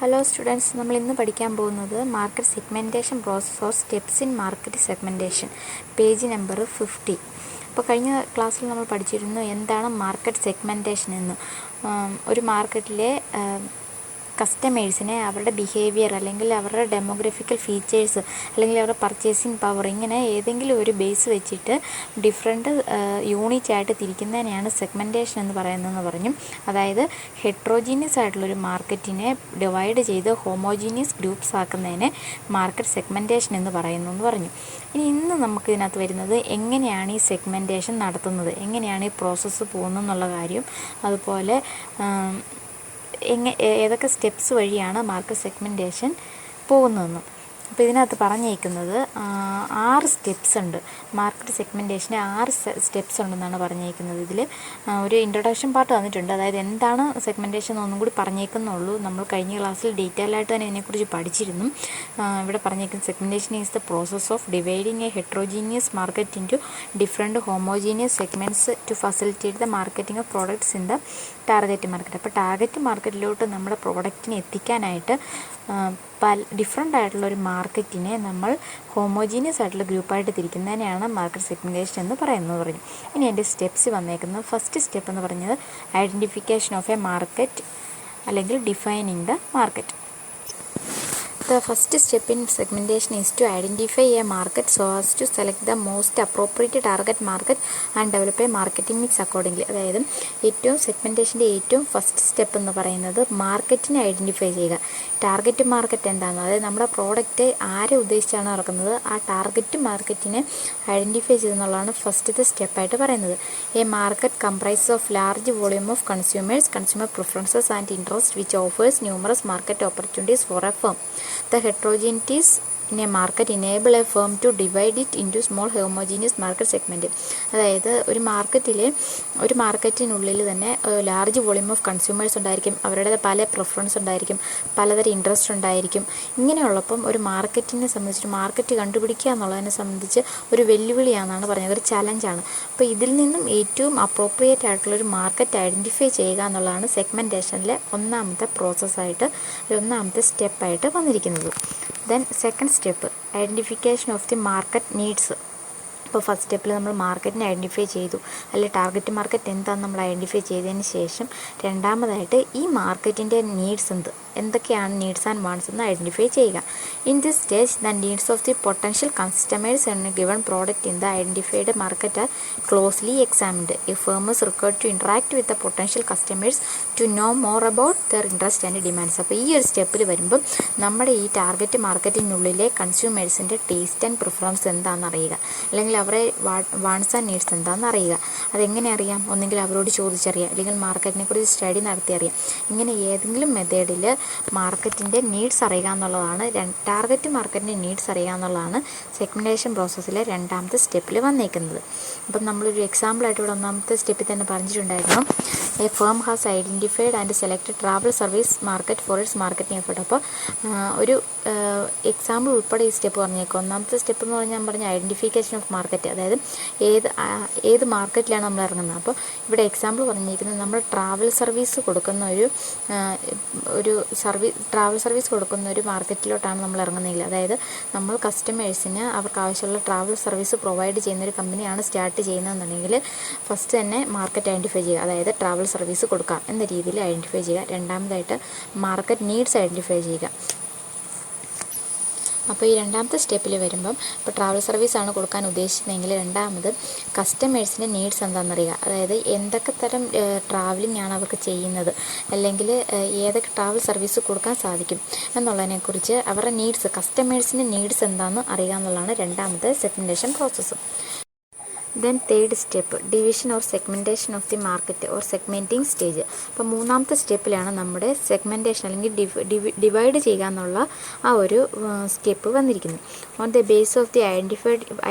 Hello students, നമ്മൾ ഇന്ന് പഠിക്കാൻ പോകുന്നത് market segmentation process or steps in market segmentation, page number 50. അപ്പോൾ കഴിഞ്ഞ ക്ലാസ്സിൽ നമ്മൾ പഠിച്ചിരുന്നു എന്താണ് മാർക്കറ്റ് സെഗ്മെൻറ്റേഷൻ എന്ന്. ഒരു മാർക്കറ്റിലെ കസ്റ്റമേഴ്സിനെ അവരുടെ ബിഹേവിയർ അല്ലെങ്കിൽ അവരുടെ ഡെമോഗ്രഫിക്കൽ ഫീച്ചേഴ്സ് അല്ലെങ്കിൽ അവരുടെ പർച്ചേസിങ് പവർ ഇങ്ങനെ ഏതെങ്കിലും ഒരു ബേസ് വെച്ചിട്ട് ഡിഫറെൻറ്റ് യൂണിറ്റ് ആയിട്ട് തിരിക്കുന്നതിനെയാണ് സെഗ്മെൻറ്റേഷൻ എന്ന് പറയുന്നതെന്ന് പറഞ്ഞു. അതായത് ഹെട്രോജീനിയസ് ആയിട്ടുള്ളൊരു മാർക്കറ്റിനെ ഡിവൈഡ് ചെയ്ത് ഹോമോജീനിയസ് ഗ്രൂപ്പ്സ് ആക്കുന്നതിനെ മാർക്കറ്റ് സെഗ്മെൻറ്റേഷൻ എന്ന് പറയുന്നു എന്ന് പറഞ്ഞു. ഇന്ന് നമുക്ക് ഇതിനകത്ത് വരുന്നത് എങ്ങനെയാണ് ഈ സെഗ്മെൻറ്റേഷൻ നടത്തുന്നത്, എങ്ങനെയാണ് ഈ പ്രോസസ്സ് പോകുന്നത് എന്നുള്ള കാര്യം, അതുപോലെ ഏതൊക്കെ സ്റ്റെപ്സ് വഴിയാണ് മാർക്കറ്റ് സെഗ്മെൻറ്റേഷൻ പോകുന്നതെന്ന്. അപ്പോൾ ഇതിനകത്ത് പറഞ്ഞേക്കുന്നത് 6 സ്റ്റെപ്സ് ഉണ്ട്. മാർക്കറ്റ് സെഗ്മെൻറ്റേഷന് 6 സ്റ്റെപ്സ് ഉണ്ടെന്നാണ് പറഞ്ഞേക്കുന്നത്. ഇതിൽ ഒരു ഇൻട്രൊഡക്ഷൻ പാർട്ട് തന്നിട്ടുണ്ട്. അതായത് എന്താണ് സെഗ്മെൻറ്റേഷൻ എന്നൊന്നും കൂടി പറഞ്ഞേക്കുന്നുള്ളൂ. നമ്മൾ കഴിഞ്ഞ ക്ലാസ്സിൽ ഡീറ്റെയിൽ ആയിട്ട് തന്നെ ഇതിനെക്കുറിച്ച് പഠിച്ചിരുന്നു. ഇവിടെ പറഞ്ഞേക്കുന്നത് segmentation is the process of dividing a heterogeneous market into different homogeneous segments to facilitate the marketing of products in the target market. അപ്പോൾ ടാർഗറ്റ് മാർക്കറ്റിലോട്ട് നമ്മുടെ പ്രോഡക്റ്റിനെ എത്തിക്കാനായിട്ട് ഡിഫറെൻ്റ് ആയിട്ടുള്ളൊരു മാർക്കറ്റിനെ നമ്മൾ ഹോമോജീനിയസ് ആയിട്ടുള്ള ഗ്രൂപ്പായിട്ട് തിരിക്കുന്നതിനെയാണ് മാർക്കറ്റ് സെഗ്മെൻറ്റേഷൻ എന്ന് പറഞ്ഞു. ഇനി എൻ്റെ സ്റ്റെപ്സ് വന്നേക്കുന്നത്, ഫസ്റ്റ് സ്റ്റെപ്പ് എന്ന് പറഞ്ഞത് ഐഡൻറ്റിഫിക്കേഷൻ ഓഫ് എ മാർക്കറ്റ് അല്ലെങ്കിൽ defining the market. The first step in segmentation is to identify a market so as to select the most appropriate target market and develop a marketing mix accordingly. അതായത് സെഗ്മെൻറ്റേഷൻ്റെ ഏറ്റവും first step എന്ന് പറയുന്നത് മാർക്കറ്റിനെ identify ചെയ്യുക. Target market എന്താണെന്ന്, അതായത് നമ്മുടെ product ആരെ ഉദ്ദേശിച്ചാണ് ഇറക്കുന്നത് ആ ടാർഗറ്റ് മാർക്കറ്റിനെ ഐഡൻറ്റിഫൈ ചെയ്യുന്നതാണ് ഫസ്റ്റത്തെ സ്റ്റെപ്പായിട്ട് പറയുന്നത്. A market comprise of large volume of consumer preferences and interest which offers numerous market opportunities for A firm. The heterogeneities in a market enable a firm to divide it into small homogeneous market segment. അതായത് ഒരു മാർക്കറ്റിനുള്ളിൽ തന്നെ large volume of consumers ഉണ്ടായിരിക്കും, അവരുടെ പല preference ഉണ്ടായിരിക്കും, പലതരം interest ഉണ്ടായിരിക്കും. ഇങ്ങനെയുള്ളപ്പം ഒരു മാർക്കറ്റിനെ സംബന്ധിച്ച് മാർക്കറ്റ് കണ്ടുപിടിക്കുക എന്നുള്ളതിനെ സംബന്ധിച്ച് ഒരു വെല്ലുവിളിയാണെന്നാണ് പറഞ്ഞത്, ഒരു ചലഞ്ചാണ്. അപ്പോൾ ഇതിൽ നിന്നും ഏറ്റവും അപ്രോപ്രിയേറ്റ് ആയിട്ടുള്ളൊരു മാർക്കറ്റ് ഐഡൻറ്റിഫൈ ചെയ്യുക എന്നുള്ളതാണ് സെഗ്മെൻറ്റേഷനിലെ ഒന്നാമത്തെ സ്റ്റെപ്പായിട്ട് വന്നിരിക്കുന്നത്. Then second step identification of the market needs. ഇപ്പോൾ ഫസ്റ്റ് സ്റ്റെപ്പിൽ നമ്മൾ മാർക്കറ്റിനെ ഐഡൻറ്റിഫൈ ചെയ്തു, അല്ലെങ്കിൽ ടാർഗറ്റ് മാർക്കറ്റ് എന്താണെന്ന് നമ്മൾ ഐഡൻറ്റിഫൈ ചെയ്തതിന് ശേഷം രണ്ടാമതായിട്ട് ഈ മാർക്കറ്റിൻ്റെ നീഡ്സ് എന്തൊക്കെയാണ് നീഡ്സ് ആൻഡ് വാണ്ട്സ് എന്ന് ഐഡൻറ്റിഫൈ ചെയ്യുക. In this stage the needs of the potential customers in a given product in the identified market are closely examined. A firm is required to interact with the potential customers to know more about their interest and demands. അപ്പോൾ ഈ ഒരു സ്റ്റെപ്പിൽ വരുമ്പം നമ്മുടെ ഈ target മാർക്കറ്റിനുള്ളിലെ കൺസ്യൂമേഴ്സിൻ്റെ taste and preference എന്താണെന്ന് അറിയുക, അല്ലെങ്കിൽ അവരെ വാണ്ട്സ് ആൻഡ് നീഡ്സ് എന്താണെന്ന് അറിയുക. അതെങ്ങനെ അറിയാം? ഒന്നെങ്കിൽ അവരോട് ചോദിച്ചറിയാം, അല്ലെങ്കിൽ മാർക്കറ്റിനെ കുറിച്ച് സ്റ്റഡി നടത്തി അറിയാം. ഇങ്ങനെ ഏതെങ്കിലും മെത്തേഡിൽ മാർക്കറ്റിൻ്റെ നീഡ്സ് അറിയുക എന്നുള്ളതാണ്, ടാർഗറ്റ് മാർക്കറ്റിൻ്റെ നീഡ്സ് അറിയുക എന്നുള്ളതാണ് സെഗ്മെൻറ്റേഷൻ പ്രോസസ്സിലെ രണ്ടാമത്തെ സ്റ്റെപ്പിൽ വന്നേക്കുന്നത്. അപ്പം നമ്മളൊരു എക്സാമ്പിളായിട്ട് ഇവിടെ ഒന്നാമത്തെ സ്റ്റെപ്പിൽ തന്നെ പറഞ്ഞിട്ടുണ്ടായിരുന്നു, A firm has identified and selected travel service market four it's marketing effort. അപ്പോൾ ഒരു എക്സാമ്പിൾ ഉൾപ്പെടെ ഈ സ്റ്റെപ്പ് പറഞ്ഞേക്കും. ഒന്നാമത്തെ സ്റ്റെപ്പ് എന്ന് പറഞ്ഞാൽ ഞാൻ പറഞ്ഞ ഐഡൻറ്റിഫിക്കേഷൻ ഓഫ് മാർക്കറ്റ്, അതായത് ഏത് മാർക്കറ്റിലാണ് നമ്മൾ ഇറങ്ങുന്നത്. അപ്പോൾ ഇവിടെ എക്സാമ്പിൾ പറഞ്ഞിരിക്കുന്നത് നമ്മൾ ട്രാവൽ സർവീസ് കൊടുക്കുന്ന ഒരു മാർക്കറ്റിലോട്ടാണ് നമ്മൾ ഇറങ്ങുന്നതെങ്കിൽ, അതായത് നമ്മൾ കസ്റ്റമേഴ്സിന് അവർക്ക് ആവശ്യമുള്ള ട്രാവൽ സർവീസ് പ്രൊവൈഡ് ചെയ്യുന്നൊരു കമ്പനിയാണ് സ്റ്റാർട്ട് ചെയ്യുന്നതെന്നുണ്ടെങ്കിൽ ഫസ്റ്റ് തന്നെ മാർക്കറ്റ് ഐഡൻറ്റിഫൈ ചെയ്യുക, അതായത് ട്രാവൽ സർവീസ് കൊടുക്കാം എന്ന രീതിയിൽ ഐഡൻറ്റിഫൈ ചെയ്യുക. രണ്ടാമതായിട്ട് മാർക്കറ്റ് നീഡ്സ് ഐഡൻറ്റിഫൈ ചെയ്യുക. അപ്പോൾ ഈ രണ്ടാമത്തെ സ്റ്റെപ്പിൽ വരുമ്പം ഇപ്പോൾ ട്രാവൽ സർവീസാണ് കൊടുക്കാൻ ഉദ്ദേശിക്കുന്നതെങ്കിൽ രണ്ടാമത് കസ്റ്റമേഴ്സിൻ്റെ നീഡ്സ് എന്താണെന്നറിയുക, അതായത് എന്തൊക്കെ തരം ട്രാവലിംഗ് ആണ് അവർക്ക് ചെയ്യുന്നത്, അല്ലെങ്കിൽ ഏതൊക്കെ ട്രാവൽ സർവീസ് കൊടുക്കാൻ സാധിക്കും എന്നുള്ളതിനെക്കുറിച്ച് അവരുടെ നീഡ്സ്, കസ്റ്റമേഴ്സിൻ്റെ നീഡ്സ് എന്താണെന്ന് അറിയുക എന്നുള്ളതാണ് രണ്ടാമത്തെ segmentation process. Then third step division or segmentation of the market or segmenting stage. അപ്പോൾ മൂന്നാമത്തെ സ്റ്റെപ്പിലാണ് നമ്മുടെ സെഗ്മെൻറ്റേഷൻ അല്ലെങ്കിൽ ഡിവൈഡ് ചെയ്യുക എന്നുള്ള ആ ഒരു സ്റ്റെപ്പ് വന്നിരിക്കുന്നത്. On the base of the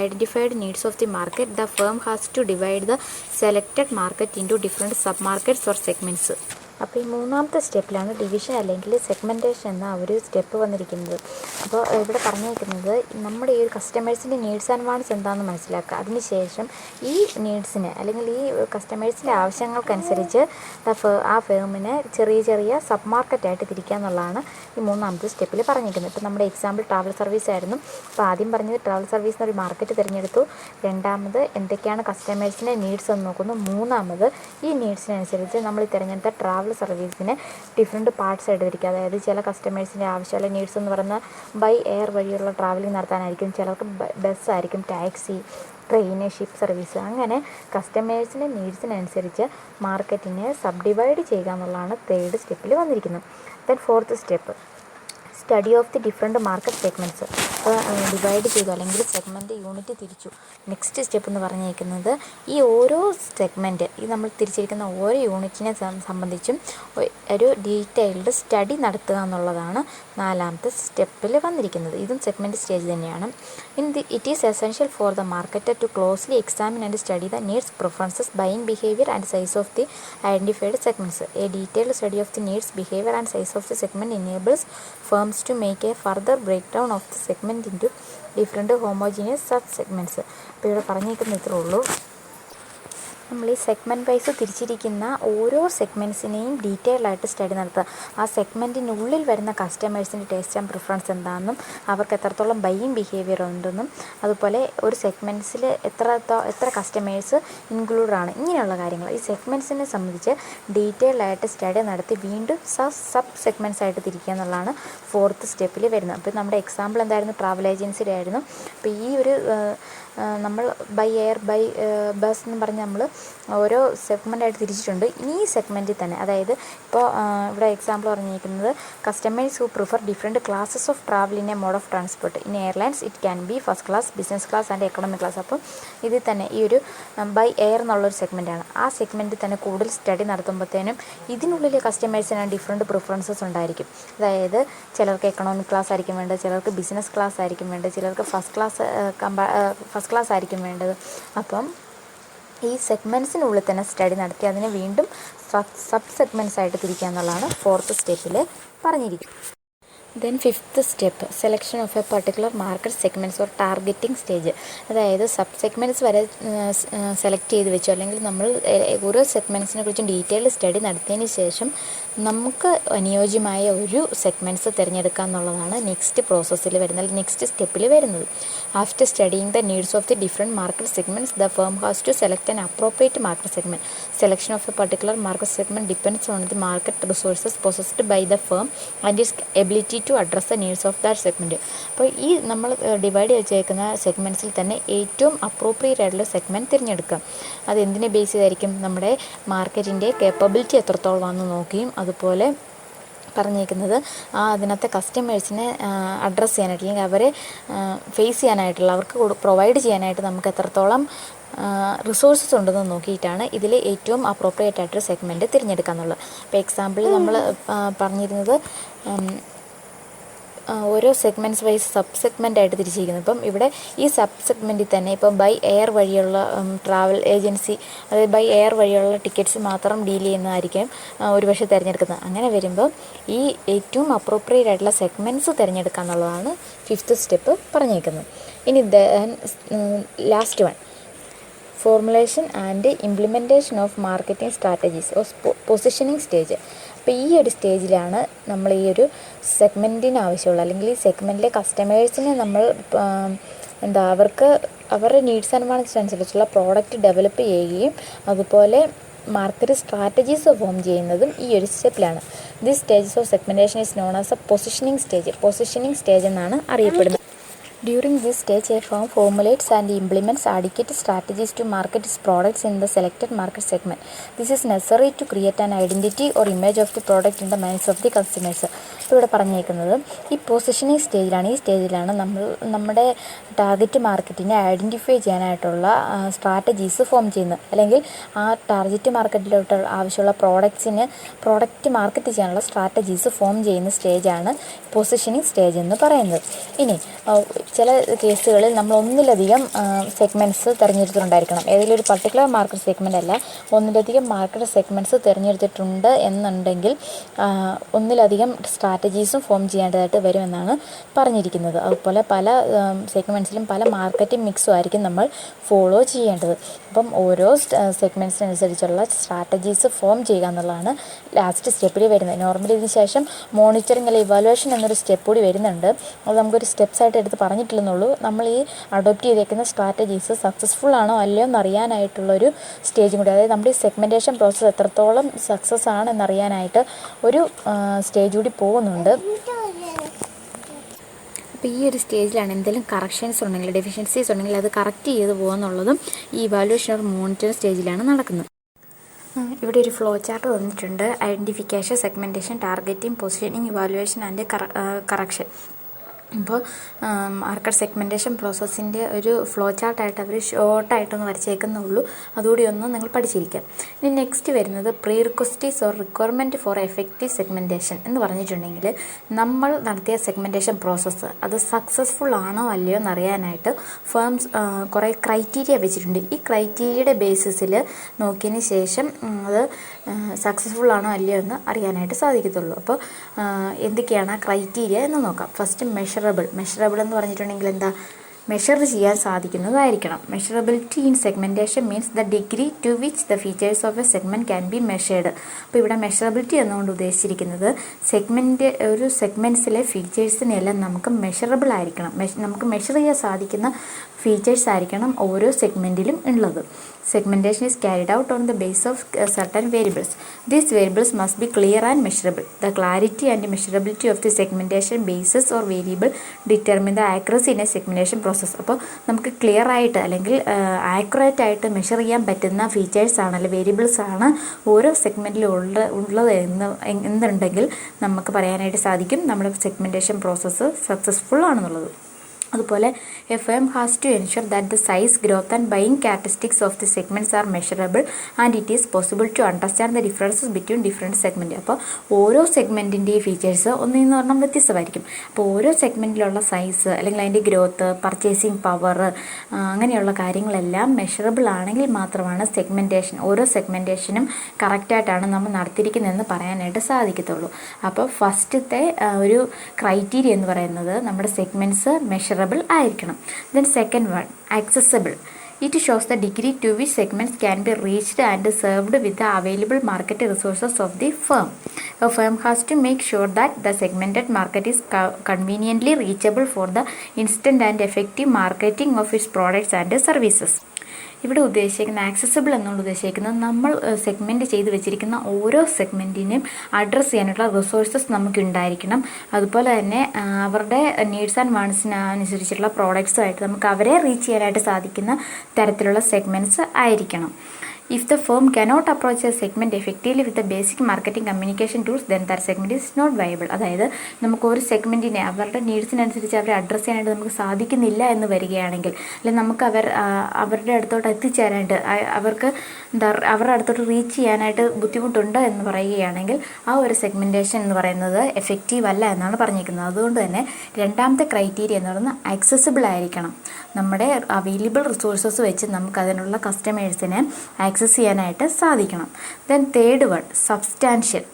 identified needs of the market the firm has to divide the selected market into different sub markets or segments. അപ്പോൾ ഈ മൂന്നാമത്തെ സ്റ്റെപ്പിലാണ് ഡിവിഷൻ അല്ലെങ്കിൽ സെഗ്മെൻറ്റേഷൻ എന്ന ഒരു സ്റ്റെപ്പ് വന്നിരിക്കുന്നത്. അപ്പോൾ ഇവിടെ പറഞ്ഞേക്കുന്നത് നമ്മുടെ ഈ ഒരു കസ്റ്റമേഴ്സിൻ്റെ നീഡ്സ് ആൻഡ് വാണ്ട്സ് എന്താണെന്ന് മനസ്സിലാക്കുക. അതിനുശേഷം ഈ നീഡ്സിന് അല്ലെങ്കിൽ ഈ കസ്റ്റമേഴ്സിൻ്റെ ആവശ്യങ്ങൾക്കനുസരിച്ച് ആ ഫേമിനെ ചെറിയ ചെറിയ സബ് മാർക്കറ്റായിട്ട് തിരിക്കുക എന്നുള്ളതാണ് ഈ മൂന്നാമത്തെ സ്റ്റെപ്പിൽ പറഞ്ഞിരിക്കുന്നത്. ഇപ്പോൾ നമ്മുടെ എക്സാമ്പിൾ ട്രാവൽ സർവീസ് ആയിരുന്നു. അപ്പോൾ ആദ്യം പറഞ്ഞത് ട്രാവൽ സർവീസ് എന്നൊരു മാർക്കറ്റ് തിരഞ്ഞെടുത്തു. രണ്ടാമത് എന്തൊക്കെയാണ് കസ്റ്റമേഴ്സിൻ്റെ നീഡ്സ് എന്ന് നോക്കുന്നു. മൂന്നാമത് ഈ നീഡ്സിനനുസരിച്ച് നമ്മൾ തിരഞ്ഞെടുത്ത ട്രാവൽ സർവീസിനെ ഡിഫറെൻറ്റ് പാർട്സ് ആയിട്ട് തിരിക്കുക. അതായത് ചില കസ്റ്റമേഴ്സിൻ്റെ ആവശ്യമുള്ള നീഡ്സ് എന്ന് പറയുന്നത് ബൈ എയർ വഴിയുള്ള ട്രാവലിംഗ് നടത്താനായിരിക്കും, ചിലർക്ക് ബസ്സായിരിക്കും, ടാക്സി, ട്രെയിന്, ഷിപ്പ് സർവീസ്. അങ്ങനെ കസ്റ്റമേഴ്സിൻ്റെ നീഡ്സിനനുസരിച്ച് മാർക്കറ്റിനെ സബ് ഡിവൈഡ് ചെയ്യുക എന്നുള്ളതാണ് തേർഡ് സ്റ്റെപ്പിൽ വന്നിരിക്കുന്നത്. Then fourth step study of the different market segments. അപ്പോൾ ഡിവൈഡ് ചെയ്തു അല്ലെങ്കിൽ സെഗ്മെൻറ്റ് യൂണിറ്റ് തിരിച്ചു. നെക്സ്റ്റ് സ്റ്റെപ്പ് എന്ന് പറഞ്ഞിരിക്കുന്നത് ഈ ഓരോ സെഗ്മെൻറ്റ് ഈ നമ്മൾ തിരിച്ചിരിക്കുന്ന ഓരോ യൂണിറ്റിനെ സംബന്ധിച്ചും ഒരു ഡീറ്റെയിൽഡ് സ്റ്റഡി നടത്തുക എന്നുള്ളതാണ് നാലാമത്തെ സ്റ്റെപ്പിൽ വന്നിരിക്കുന്നത്. ഇതും സെഗ്മെൻറ്റ് സ്റ്റേജ് തന്നെയാണ്. It is essential for the marketer to closely examine and study the needs, preferences, buying behaviour and size of the identified segments. A detailed study of the needs, behaviour and size of the segment enables firms to make a further breakdown of the segment into different homogeneous sub-segments. അപ്പോൾ ഇവിടെ പറഞ്ഞേക്കുന്നത് ഇത്രേ ഉള്ളൂ. നമ്മൾ ഈ segment vice തിരിച്ചിരിക്കുന്ന ഓരോ സെഗ്മെൻറ്റ്സിനെയും detail ആയിട്ട് study നടത്തുക. ആ സെഗ്മെൻറ്റിനുള്ളിൽ വരുന്ന കസ്റ്റമേഴ്സിൻ്റെ ടേസ്റ്റ് ആൻഡ് പ്രിഫറൻസ് എന്താണെന്നും അവർക്ക് എത്രത്തോളം ബൈയിങ് ബിഹേവിയർ ഉണ്ടെന്നും അതുപോലെ ഒരു സെഗ്മെൻറ്റ്സിൽ എത്ര കസ്റ്റമേഴ്സ് ഇൻക്ലൂഡ് ആണ്, ഇങ്ങനെയുള്ള കാര്യങ്ങൾ ഈ സെഗ്മെൻറ്റ്സിനെ സംബന്ധിച്ച് ഡീറ്റെയിൽ ആയിട്ട് സ്റ്റഡി നടത്തി വീണ്ടും സബ് സെഗ്മെൻറ്റ്സ് ആയിട്ട് തിരിക്കുക എന്നുള്ളതാണ് ഫോർത്ത് സ്റ്റെപ്പിൽ വരുന്നത്. അപ്പോൾ നമ്മുടെ എക്സാമ്പിൾ എന്തായിരുന്നു? ട്രാവൽ ഏജൻസിയുടെ ആയിരുന്നു. അപ്പോൾ ഈ ഒരു നമ്മൾ ബൈ എയർ, ബൈ ബസ് എന്ന് പറഞ്ഞ് നമ്മൾ ഓരോ സെഗ്മെൻ്റായിട്ട് തിരിച്ചിട്ടുണ്ട്. ഈ സെഗ്മെൻറ്റിൽ തന്നെ അതായത് ഇപ്പോൾ ഇവിടെ എക്സാമ്പിൾ പറഞ്ഞിരിക്കുന്നത് customers who prefer different classes of travel in a mode of transport. In airlines it can be first class, business class and economic class. അപ്പം ഇതിൽ തന്നെ ഈ ഒരു ബൈ എയർ എന്നുള്ളൊരു സെഗ്മെൻറ്റാണ്. ആ സെഗ്മെൻറ്റിൽ തന്നെ കൂടുതൽ സ്റ്റഡി നടത്തുമ്പോഴത്തേനും ഇതിനുള്ളിൽ കസ്റ്റമേഴ്സിന് ഡിഫറെൻറ്റ് പ്രിഫറൻസസ് ഉണ്ടായിരിക്കും. അതായത് ചിലർക്ക് എക്കണോമിക് ക്ലാസ് ആയിരിക്കും വേണ്ടത്, ചിലർക്ക് ബിസിനസ് ക്ലാസ് ആയിരിക്കും വേണ്ടത്, ചിലർക്ക് ഫസ്റ്റ് ക്ലാസ് ആയിരിക്കും വേണ്ടത്. അപ്പം ഈ സെഗ്മെൻറ്റ്സിനുള്ളിൽ തന്നെ സ്റ്റഡി നടത്തി അതിനെ വീണ്ടും സബ് സെഗ്മെൻറ്റ്സ് ആയിട്ട് തിരിക്കുക എന്നുള്ളതാണ് ഫോർത്ത് സ്റ്റെപ്പിൽ പറഞ്ഞിരിക്കുന്നത്. Then fifth step selection of a particular market segments or targeting stage. അതായത് സബ് സെഗ്മെൻറ്റ്സ് വരെ സെലക്ട് ചെയ്ത് വെച്ചു അല്ലെങ്കിൽ നമ്മൾ ഓരോ സെഗ്മെൻറ്റ്സിനെ കുറിച്ചും ഡീറ്റെയിൽഡ് സ്റ്റഡി നടത്തിയതിന് ശേഷം നമുക്ക് അനുയോജ്യമായ ഒരു സെഗ്മെൻറ്റ്സ് തിരഞ്ഞെടുക്കുക എന്നുള്ളതാണ് നെക്സ്റ്റ് പ്രോസസ്സിൽ വരുന്നത്, നെക്സ്റ്റ് സ്റ്റെപ്പിൽ വരുന്നത്. After studying the needs of the different market segments the firm has to select an appropriate market segment. Selection of a particular market segment depends on the market resources possessed by the firm and its ability to address the needs of that segment. അപ്പോൾ ഈ നമ്മൾ divide ചെയ്തേക്കുന്ന സെഗ്മെൻറ്റ്സിൽ തന്നെ ഏറ്റവും appropriate ആയിട്ടുള്ള segment തിരഞ്ഞെടുക്കാം. അത് എന്തിനെ ബേസ് ചെയ്തായിരിക്കും? നമ്മുടെ മാർക്കറ്റിൻ്റെ കേപ്പബിലിറ്റി എത്രത്തോളമാണെന്ന് നോക്കിയും അതുപോലെ പറഞ്ഞേക്കുന്നത് അതിനകത്തെ കസ്റ്റമേഴ്സിനെ അഡ്രസ്സ് ചെയ്യാനായിട്ട് അല്ലെങ്കിൽ അവരെ ഫേസ് ചെയ്യാനായിട്ടുള്ള അവർക്ക് പ്രൊവൈഡ് ചെയ്യാനായിട്ട് നമുക്ക് എത്രത്തോളം റിസോഴ്സസ് ഉണ്ടെന്ന് നോക്കിയിട്ടാണ് ഇതിൽ ഏറ്റവും അപ്രോപ്രിയേറ്റ് ആയിട്ടൊരു സെഗ്മെൻറ്റ് തിരഞ്ഞെടുക്കുക എന്നുള്ളത്. ഇപ്പോൾ എക്സാമ്പിൾ നമ്മൾ പറഞ്ഞിരുന്നത് ഓരോ സെഗ്മെൻറ്റ്സ് വൈസ് സബ് സെഗ്മെൻ്റ് ആയിട്ട് തിരിച്ചിരിക്കുന്നത്. ഇപ്പം ഇവിടെ ഈ സബ് സെഗ്മെൻറ്റിൽ തന്നെ ഇപ്പം ബൈ എയർ വഴിയുള്ള ട്രാവൽ ഏജൻസി, അതായത് ബൈ എയർ വഴിയുള്ള ടിക്കറ്റ്സ് മാത്രം ഡീൽ ചെയ്യുന്നതായിരിക്കും ഒരുപക്ഷെ തിരഞ്ഞെടുക്കുന്നത്. അങ്ങനെ വരുമ്പോൾ ഈ ഏറ്റവും അപ്രോപ്രിയേറ്റ് ആയിട്ടുള്ള സെഗ്മെൻറ്റ്സ് തിരഞ്ഞെടുക്കുക എന്നുള്ളതാണ് ഫിഫ്ത്ത് സ്റ്റെപ്പ് പറഞ്ഞേക്കുന്നത്. ഇനി last one formulation and implementation of marketing strategies of positioning stage. അപ്പോൾ ഈ ഒരു സ്റ്റേജിലാണ് നമ്മൾ ഈ ഒരു സെഗ്മെൻറ്റിന് ആവശ്യമുള്ള അല്ലെങ്കിൽ ഈ സെഗ്മെൻറ്റിലെ കസ്റ്റമേഴ്സിനെ നമ്മൾ അവർക്ക് അവരുടെ നീഡ്സ് ആൻഡ് വാണ്ട്സ് അനുസരിച്ചുള്ള പ്രോഡക്റ്റ് ഡെവലപ്പ് ചെയ്യുകയും അതുപോലെ മാർക്കറ്റ് സ്ട്രാറ്റജീസ് ഫോം ചെയ്യുന്നതും ഈ ഒരു സ്റ്റെപ്പിലാണ്. This stages of segmentation is known as a positioning stage എന്നാണ് അറിയപ്പെടുന്നത്. During this stage, a firm formulates and implements adequate strategies to market its products in the selected market segment. This is necessary to create an identity or image of the product in the minds of the customers. ഇപ്പോൾ ഇവിടെ പറഞ്ഞേക്കുന്നത് ഈ positioning സ്റ്റേജിലാണ്. ഈ സ്റ്റേജിലാണ് നമ്മൾ നമ്മുടെ target മാർക്കറ്റിനെ ഐഡൻറ്റിഫൈ ചെയ്യാനായിട്ടുള്ള സ്ട്രാറ്റജീസ് ഫോം ചെയ്യുന്നത്. അല്ലെങ്കിൽ ആ ടാർഗറ്റ് മാർക്കറ്റിലോട്ട് ആവശ്യമുള്ള പ്രോഡക്റ്റ് മാർക്കറ്റ് ചെയ്യാനുള്ള സ്ട്രാറ്റജീസ് ഫോം ചെയ്യുന്ന സ്റ്റേജാണ് പൊസിഷനിങ് സ്റ്റേജ് എന്ന് പറയുന്നത്. ഇനി ചില കേസുകളിൽ നമ്മൾ ഒന്നിലധികം സെഗ്മെൻറ്റ്സ് തിരഞ്ഞെടുത്തിട്ടുണ്ടായിരിക്കണം. ഏതെങ്കിലും ഒരു പർട്ടിക്കുലർ മാർക്കറ്റ് സെഗ്മെൻ്റ് അല്ല, ഒന്നിലധികം മാർക്കറ്റ് സെഗ്മെൻറ്റ്സ് തിരഞ്ഞെടുത്തിട്ടുണ്ട് എന്നുണ്ടെങ്കിൽ ഒന്നിലധികം സ്ട്രാറ്റജീസും ഫോം ചെയ്യേണ്ടതായിട്ട് വരുമെന്നാണ് പറഞ്ഞിരിക്കുന്നത്. അതുപോലെ പല സെഗ്മെൻറ്റ്സിലും പല മാർക്കറ്റിംഗ് മിക്സും ആയിരിക്കും നമ്മൾ ഫോളോ ചെയ്യേണ്ടത്. അപ്പം ഓരോ സെഗ്മെൻറ്റ്സിനനുസരിച്ചുള്ള സ്ട്രാറ്റജീസ് ഫോം ചെയ്യുക എന്നുള്ളതാണ് ലാസ്റ്റ് സ്റ്റെപ്പിൽ വരുന്നത്. നോർമലി ഇതിന് ശേഷം മോണിറ്ററിങ് അല്ലെങ്കിൽ ഇവാലുവേഷൻ എന്നൊരു സ്റ്റെപ്പ് കൂടി വരുന്നുണ്ട്. അത് നമുക്കൊരു സ്റ്റെപ്സായിട്ട് എടുത്ത് പറഞ്ഞിട്ടില്ലെന്നുള്ളൂ. നമ്മൾ ഈ അഡോപ്റ്റ് ചെയ്തേക്കുന്ന സ്ട്രാറ്റജീസ് സക്സസ്ഫുൾ ആണോ അല്ലയോ എന്നറിയാനായിട്ടുള്ളൊരു സ്റ്റേജും കൂടി, അതായത് നമ്മുടെ ഈ സെഗ്മെൻറ്റേഷൻ പ്രോസസ്സ് എത്രത്തോളം സക്സസ് ആണെന്നറിയാനായിട്ട് ഒരു സ്റ്റേജ് കൂടി പോകുന്നുണ്ട്. അപ്പോൾ ഈ ഒരു സ്റ്റേജിലാണ് എന്തെങ്കിലും കറക്ഷൻസ് ഉണ്ടെങ്കിൽ, ഡെഫിഷ്യൻസീസ് ഉണ്ടെങ്കിൽ അത് കറക്റ്റ് ചെയ്ത് പോകുന്നുള്ളതും ഈ ഇവാലുവേഷൻ ഓർ മോണിറ്റർ സ്റ്റേജിലാണ് നടക്കുന്നത്. ഇവിടെ ഒരു ഫ്ലോ ചാർട്ട് തന്നിട്ടുണ്ട്. Identification, segmentation, targeting, positioning, evaluation and correction. അപ്പോൾ മാർക്കറ്റ് സെഗ്മെൻറ്റേഷൻ പ്രോസസ്സിൻ്റെ ഒരു ഫ്ലോ ചാർട്ടായിട്ട് അവർ ഷോർട്ടായിട്ടൊന്ന് വരച്ചേക്കുന്നുള്ളൂ. അതുകൂടി ഒന്ന് നിങ്ങൾ പഠിച്ചിരിക്കാം. ഇനി നെക്സ്റ്റ് വരുന്നത് prerequisites or requirement for effective segmentation എന്ന് പറഞ്ഞിട്ടുണ്ടെങ്കിൽ നമ്മൾ നടത്തിയ സെഗ്മെൻറ്റേഷൻ പ്രോസസ്സ് അത് സക്സസ്ഫുൾ ആണോ അല്ലയോ എന്നറിയാനായിട്ട് ഫേംസ് കുറേ ക്രൈറ്റീരിയ വെച്ചിട്ടുണ്ട്. ഈ ക്രൈറ്റീരിയയുടെ ബേസിസിൽ നോക്കിയതിന് ശേഷം അത് സക്സസ്ഫുൾ ആണോ അല്ലയോ എന്ന് അറിയാനായിട്ട് സാധിക്കത്തുള്ളൂ. അപ്പോൾ എന്തൊക്കെയാണ് ആ ക്രൈറ്റീരിയ എന്ന് നോക്കാം. ഫസ്റ്റ് മെഷറബിൾ എന്ന് പറഞ്ഞിട്ടുണ്ടെങ്കിൽ എന്താ? മെഷർ ചെയ്യാൻ സാധിക്കുന്നതായിരിക്കണം. Measurability in segmentation means the degree to which the features of a segment can be measured. അപ്പോൾ ഇവിടെ മെഷറബിലിറ്റി എന്നുകൊണ്ട് ഉദ്ദേശിച്ചിരിക്കുന്നത് ഒരു സെഗ്മെൻറ്റ്സിലെ ഫീച്ചേഴ്സിനെല്ലാം നമുക്ക് മെഷറബിൾ ആയിരിക്കണം. നമുക്ക് മെഷർ ചെയ്യാൻ സാധിക്കുന്ന ഫീച്ചേഴ്സ് ആയിരിക്കണം ഓരോ സെഗ്മെൻറ്റിലും ഉള്ളത്. Segmentation is carried out on the basis of certain variables. These variables must be clear and measurable. The clarity and measurability of the segmentation basis or variable determine the accuracy in a segmentation process. അപ്പോൾ നമുക്ക് clear ആയിട്ട് അല്ലെങ്കിൽ accurate ആയിട്ട് measure ചെയ്യാൻ പറ്റുന്ന features ആണ് അല്ലെങ്കിൽ variables ആണ് ഓരോ സെഗ്മെൻറ്റിലും ഉള്ളത് എന്നുണ്ടെങ്കിൽ നമുക്ക് പറയാനായിട്ട് സാധിക്കും നമ്മുടെ സെഗ്മെൻറ്റേഷൻ പ്രോസസ്സ് സക്സസ്ഫുൾ ആണെന്നുള്ളത്. അതുപോലെ a firm has to ensure that the size, growth and buying characteristics of the segments are measurable and it is possible to understand the differences between different segment. അപ്പോൾ ഓരോ സെഗ്മെൻറ്റിൻ്റെയും features ഒന്നിന്ന് പറഞ്ഞാൽ വ്യത്യസ്തമായിരിക്കും. അപ്പോൾ ഓരോ സെഗ്മെൻറ്റിലുള്ള size അല്ലെങ്കിൽ അതിൻ്റെ ഗ്രോത്ത്, പർച്ചേസിങ് പവർ, അങ്ങനെയുള്ള കാര്യങ്ങളെല്ലാം മെഷറബിൾ ആണെങ്കിൽ മാത്രമാണ് ഓരോ സെഗ്മെൻറ്റേഷനും കറക്റ്റായിട്ടാണ് നമ്മൾ നടത്തിയിരിക്കുന്നതെന്ന് പറയാനായിട്ട് സാധിക്കത്തുള്ളൂ. അപ്പോൾ ഫസ്റ്റത്തെ ഒരു ക്രൈറ്റീരിയ എന്ന് പറയുന്നത് നമ്മുടെ സെഗ്മെൻറ്റ്സ് മെഷറബിൾ ആയിരിക്കണം. Then second one, accessible. It shows the degree to which segments can be reached and served with the available market resources of the firm. A firm has to make sure that the segmented market is conveniently reachable for the instant and effective marketing of its products and services. ഇവിടെ ഉദ്ദേശിക്കുന്ന accessible എന്നുകൊണ്ട് ഉദ്ദേശിക്കുന്നത് നമ്മൾ segment ചെയ്ത് വെച്ചിരിക്കുന്ന ഓരോ സെഗ്മെൻറ്റിനെയും address ചെയ്യാനുള്ള resources നമുക്ക് ഉണ്ടായിരിക്കണം. അതുപോലെ തന്നെ അവരുടെ നീഡ്സ് ആൻഡ് വാണ്ട്സിനനുസരിച്ചുള്ള പ്രോഡക്ട്സുമായിട്ട് നമുക്ക് അവരെ റീച്ച് ചെയ്യാനായിട്ട് സാധിക്കുന്ന തരത്തിലുള്ള സെഗ്മെൻറ്റ്സ് ആയിരിക്കണം. If the firm cannot approach a segment effectively with the basic marketing communication tools, then that segment is not viable. അതായത് നമുക്ക് ഒരു സെഗ്മെൻറ്റിനെ അവരുടെ നീഡ്സിനനുസരിച്ച് അവരെ അഡ്രസ്സ് ചെയ്യാനായിട്ട് നമുക്ക് സാധിക്കുന്നില്ല എന്ന് വരികയാണെങ്കിൽ, അല്ലെങ്കിൽ നമുക്ക് അവരുടെ അടുത്തോട്ട് എത്തിച്ചേരാനായിട്ട് അവരുടെ അടുത്തോട്ട് റീച്ച് ചെയ്യാനായിട്ട് ബുദ്ധിമുട്ടുണ്ട് എന്ന് പറയുകയാണെങ്കിൽ ആ ഒരു സെഗ്മെൻറ്റേഷൻ എന്ന് പറയുന്നത് എഫക്റ്റീവ് അല്ല എന്നാണ് പറഞ്ഞിരിക്കുന്നത്. അതുകൊണ്ട് തന്നെ രണ്ടാമത്തെ ക്രൈറ്റീരിയ എന്ന് പറയുന്നത് ആക്സസിബിൾ ആയിരിക്കണം. നമ്മുടെ അവൈലബിൾ റിസോഴ്സസ് വെച്ച് നമുക്ക് അതിനുള്ള കസ്റ്റമേഴ്സിനെ ആക്സസ് ചെയ്യാനായിട്ട് സാധിക്കണം. Then third one, substantial.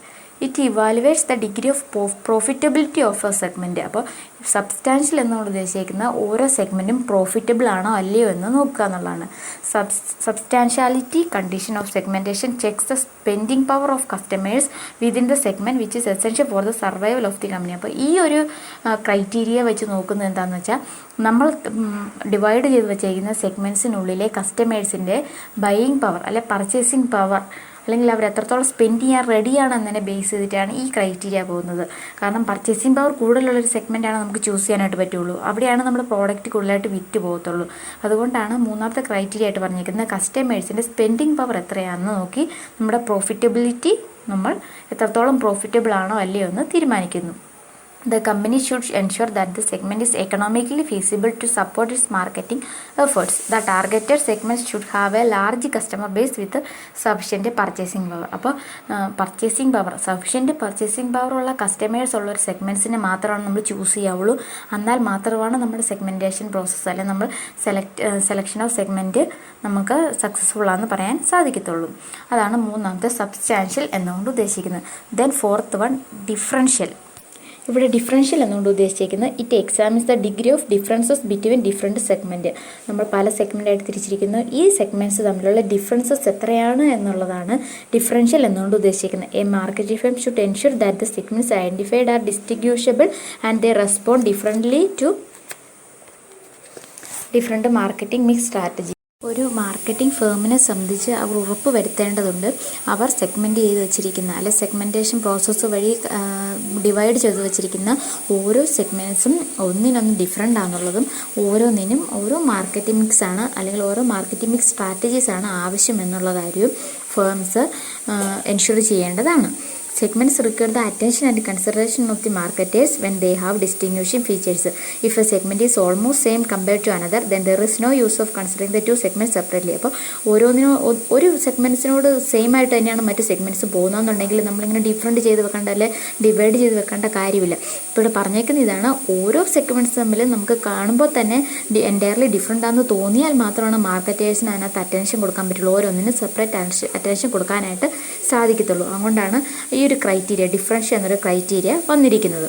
It evaluates the degree of profitability of a segment. അപ്പോൾ സബ്സ്റ്റാൻഷ്യൽ എന്നുകൊണ്ട് ഉദ്ദേശിക്കുന്ന ഓരോ സെഗ്മെൻറ്റും പ്രോഫിറ്റബിൾ ആണോ അല്ലയോ എന്ന് നോക്കുക എന്നുള്ളതാണ്. Substantiality condition of segmentation checks the spending power of customers within the segment which is essential for the survival of the company. അപ്പോൾ ഈ ഒരു ക്രൈറ്റീരിയ വെച്ച് നോക്കുന്നത് എന്താണെന്ന് വെച്ചാൽ നമ്മൾ ഡിവൈഡ് ചെയ്ത് വെച്ചിരിക്കുന്ന സെഗ്മെൻറ്റ്സിനുള്ളിലെ കസ്റ്റമേഴ്സിൻ്റെ ബൈയിങ് പവർ അല്ലെ പർച്ചേസിങ് പവർ അല്ലെങ്കിൽ അവർ എത്രത്തോളം സ്പെൻഡ് ചെയ്യാൻ റെഡിയാണെന്നതിനെ ബേസ് ചെയ്തിട്ടാണ് ഈ ക്രൈറ്റീരിയ പോകുന്നത്. കാരണം പർച്ചേസിങ് പവർ കൂടുതലുള്ളൊരു സെഗ്മെൻറ്റാണ് നമുക്ക് ചൂസ് ചെയ്യാനായിട്ട് പറ്റുള്ളൂ. അവിടെയാണ് നമ്മൾ പ്രോഡക്റ്റ് കൂടുതലായിട്ട് വിറ്റ് പോകത്തുള്ളൂ. അതുകൊണ്ടാണ് മൂന്നാമത്തെ ക്രൈറ്റീരിയ ആയിട്ട് പറഞ്ഞിരിക്കുന്നത് കസ്റ്റമേഴ്സിൻ്റെ സ്പെൻഡിങ് പവർ എത്രയാണെന്ന് നോക്കി നമ്മുടെ പ്രോഫിറ്റബിലിറ്റി നമ്മൾ എത്രത്തോളം പ്രോഫിറ്റബിൾ ആണോ അല്ലയോ എന്ന് തീരുമാനിക്കുന്നു. The company should ensure that the segment is economically feasible to support its marketing efforts. The targeted segments should have a large customer base with sufficient purchasing power. അപ്പോൾ സഫിഷ്യൻറ്റ് പർച്ചേസിംഗ് പവർ ഉള്ള customers ഉള്ള ഒരു സെഗ്മെൻറ്റ്സിനെ മാത്രമാണ് നമ്മൾ choose ചെയ്യാവുള്ളൂ. എന്നാൽ മാത്രമാണ് നമ്മുടെ segmentation process അല്ലെങ്കിൽ നമ്മൾ സെലക്ഷൻ ഓഫ് സെഗ്മെൻറ്റ് നമുക്ക് സക്സസ്ഫുൾ ആണെന്ന് പറയാൻ സാധിക്കത്തുള്ളൂ. അതാണ് മൂന്നാമത്തെ സബ്സ്റ്റാൻഷ്യൽ എന്നുകൊണ്ട് ഉദ്ദേശിക്കുന്നത്. Then fourth one differential. ഇവിടെ ഡിഫറൻഷ്യൽ എന്നുകൊണ്ട് ഉദ്ദേശിക്കുന്നത് it examines the degree of differences between different segment. നമ്മൾ പല സെഗ്മെൻ്റായിട്ട് തിരിച്ചിരിക്കുന്നു. ഈ സെഗ്മെൻറ്റ്സ് തമ്മിലുള്ള ഡിഫറൻസസ് എത്രയാണ് എന്നുള്ളതാണ് ഡിഫറൻഷ്യൽ എന്നുകൊണ്ട് ഉദ്ദേശിക്കുന്നത്. A market firm should ensure that the segments identified are distinguishable and they respond differently to different marketing mix strategy. ഒരു മാർക്കറ്റിംഗ് ഫേമിനെ സംബന്ധിച്ച് അവർ ഉറപ്പ് വരുത്തേണ്ടതുണ്ട് അവർ സെഗ്മെൻറ്റ് ചെയ്ത് വെച്ചിരിക്കുന്ന അല്ലെ സെഗ്മെൻറ്റേഷൻ പ്രോസസ്സ് വഴി ഡിവൈഡ് ചെയ്ത് വെച്ചിരിക്കുന്ന ഓരോ സെഗ്മെൻറ്റ്സും ഒന്നിനൊന്ന് ഡിഫറെൻ്റ് ആണെന്നുള്ളതും ഓരോന്നിനും ഓരോ മാർക്കറ്റിംഗ് മിക്സ് ആണ് അല്ലെങ്കിൽ ഓരോ മാർക്കറ്റിംഗ് മിക്സ് സ്ട്രാറ്റജീസ് ആണ് ആവശ്യം എന്നുള്ള കാര്യവും ഫേംസ് എൻഷുർ ചെയ്യേണ്ടതാണ്. Segments require the attention and consideration of the marketers when they have distinguishing features. If a segment is almost same compared to another, then there is no use of considering the two segments separately. അപ്പോൾ ഒരു സെഗ്മെൻറ്റ്സിനോട് same ആയിട്ട് തന്നെയാണ് മറ്റ് segments പോകുന്നതെന്നുണ്ടെങ്കിൽ നമ്മളിങ്ങനെ different ചെയ്ത് വെക്കേണ്ട അല്ലെ divide ചെയ്ത് വെക്കേണ്ട കാര്യമില്ല. ഇപ്പോൾ ഇവിടെ പറഞ്ഞേക്കുന്ന ഇതാണ്, ഓരോ സെഗ്മെൻറ്റ്സ് തമ്മിൽ നമുക്ക് കാണുമ്പോൾ തന്നെ എൻറ്റയർലി ഡിഫറെൻ്റ് ആണെന്ന് തോന്നിയാൽ മാത്രമാണ് മാർക്കറ്റേഴ്സിന് അതിനകത്ത് അറ്റൻഷൻ കൊടുക്കാൻ പറ്റുള്ളൂ. ഓരോന്നിനും സെപ്പറേറ്റ് അറ്റൻഷൻ കൊടുക്കാനായിട്ട് സാധിക്കത്തുള്ളൂ. അതുകൊണ്ടാണ് ഈ ഒരു ക്രൈറ്റീരിയ ഡിഫറൻഷ്യൽ എന്നൊരു ക്രൈറ്റീരിയ വന്നിരിക്കുന്നത്.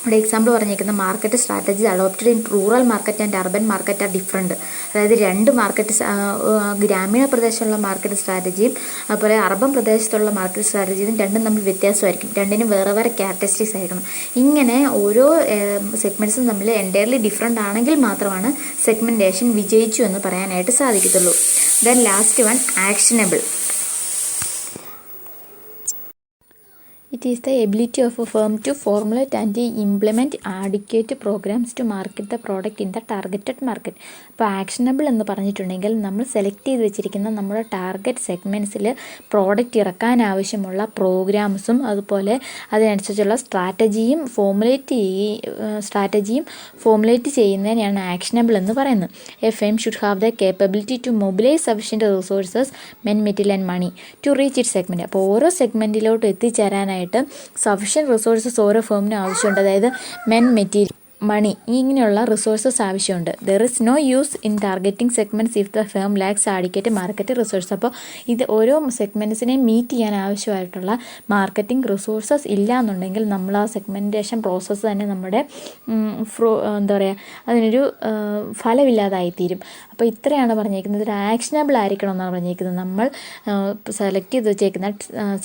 ഇവിടെ എക്സാമ്പിൾ പറഞ്ഞേക്കുന്ന market strategy adopted in rural market and urban market are different. അതായത് രണ്ട് മാർക്കറ്റ് ഗ്രാമീണ പ്രദേശത്തുള്ള മാർക്കറ്റ് സ്ട്രാറ്റജിയും അതുപോലെ അർബൻ പ്രദേശത്തുള്ള മാർക്കറ്റ് സ്ട്രാറ്റജിയും രണ്ടും തമ്മിൽ വ്യത്യാസമായിരിക്കും. രണ്ടിനും വേറെ വേറെ ക്യാരക്ടറിസ്റ്റിക്സ് ആയിരിക്കണം. ഇങ്ങനെ ഓരോ സെഗ്മെൻറ്റ്സും തമ്മിൽ എൻറ്റയർലി ഡിഫറെൻ്റ് ആണെങ്കിൽ മാത്രമാണ് സെഗ്മെൻറ്റേഷൻ വിജയിച്ചു എന്ന് പറയാനായിട്ട് സാധിക്കത്തുള്ളൂ. Then last one actionable. It is the ability of a firm to formulate and implement adequate programs to market the product in the targeted market. അപ്പോൾ ആക്ഷനബിൾ എന്ന് പറഞ്ഞിട്ടുണ്ടെങ്കിൽ നമ്മൾ സെലക്ട് ചെയ്ത് വെച്ചിരിക്കുന്ന നമ്മുടെ ടാർഗറ്റ് സെഗ്മെൻറ്റ്സിൽ പ്രോഡക്റ്റ് ഇറക്കാൻ ആവശ്യമുള്ള പ്രോഗ്രാംസും അതുപോലെ അതിനനുസരിച്ചുള്ള സ്ട്രാറ്റജിയും ഫോമുലേറ്റ് ചെയ്യുന്നതിനെയാണ് ആക്ഷനബിൾ എന്ന് പറയുന്നത്. A firm should have the capability to mobilise sufficient resources men material and money to reach it segment. അപ്പോൾ ഓരോ സെഗ്മെൻറ്റിലോട്ട് എത്തിച്ചേരാനായിട്ട് സഫിഷ്യൻറ്റ് റിസോഴ്സസ് ഓരോ ഫേമിനും ആവശ്യമുണ്ട്. അതായത് മെൻ മെറ്റീരിയൽ മണി ഇങ്ങനെയുള്ള റിസോഴ്സസ് ആവശ്യമുണ്ട്. There is no use in targeting segments if the firm lacks adequate market resource. അപ്പോൾ ഇത് ഓരോ സെഗ്മെൻറ്റ്സിനെയും മീറ്റ് ചെയ്യാൻ ആവശ്യമായിട്ടുള്ള മാർക്കറ്റിംഗ് റിസോഴ്സസ് ഇല്ല എന്നുണ്ടെങ്കിൽ നമ്മൾ ആ സെഗ്മെൻറ്റേഷൻ പ്രോസസ്സ് തന്നെ നമ്മുടെ എന്താ പറയുക അതിനൊരു ഫലമില്ലാതായിത്തീരും. അപ്പോൾ ഇത്രയാണ് പറഞ്ഞിരിക്കുന്നത്. ഒരു ആക്ഷനബിൾ ആയിരിക്കണം എന്നാണ് പറഞ്ഞിരിക്കുന്നത്. നമ്മൾ സെലക്ട് ചെയ്ത് വെച്ചേക്കുന്ന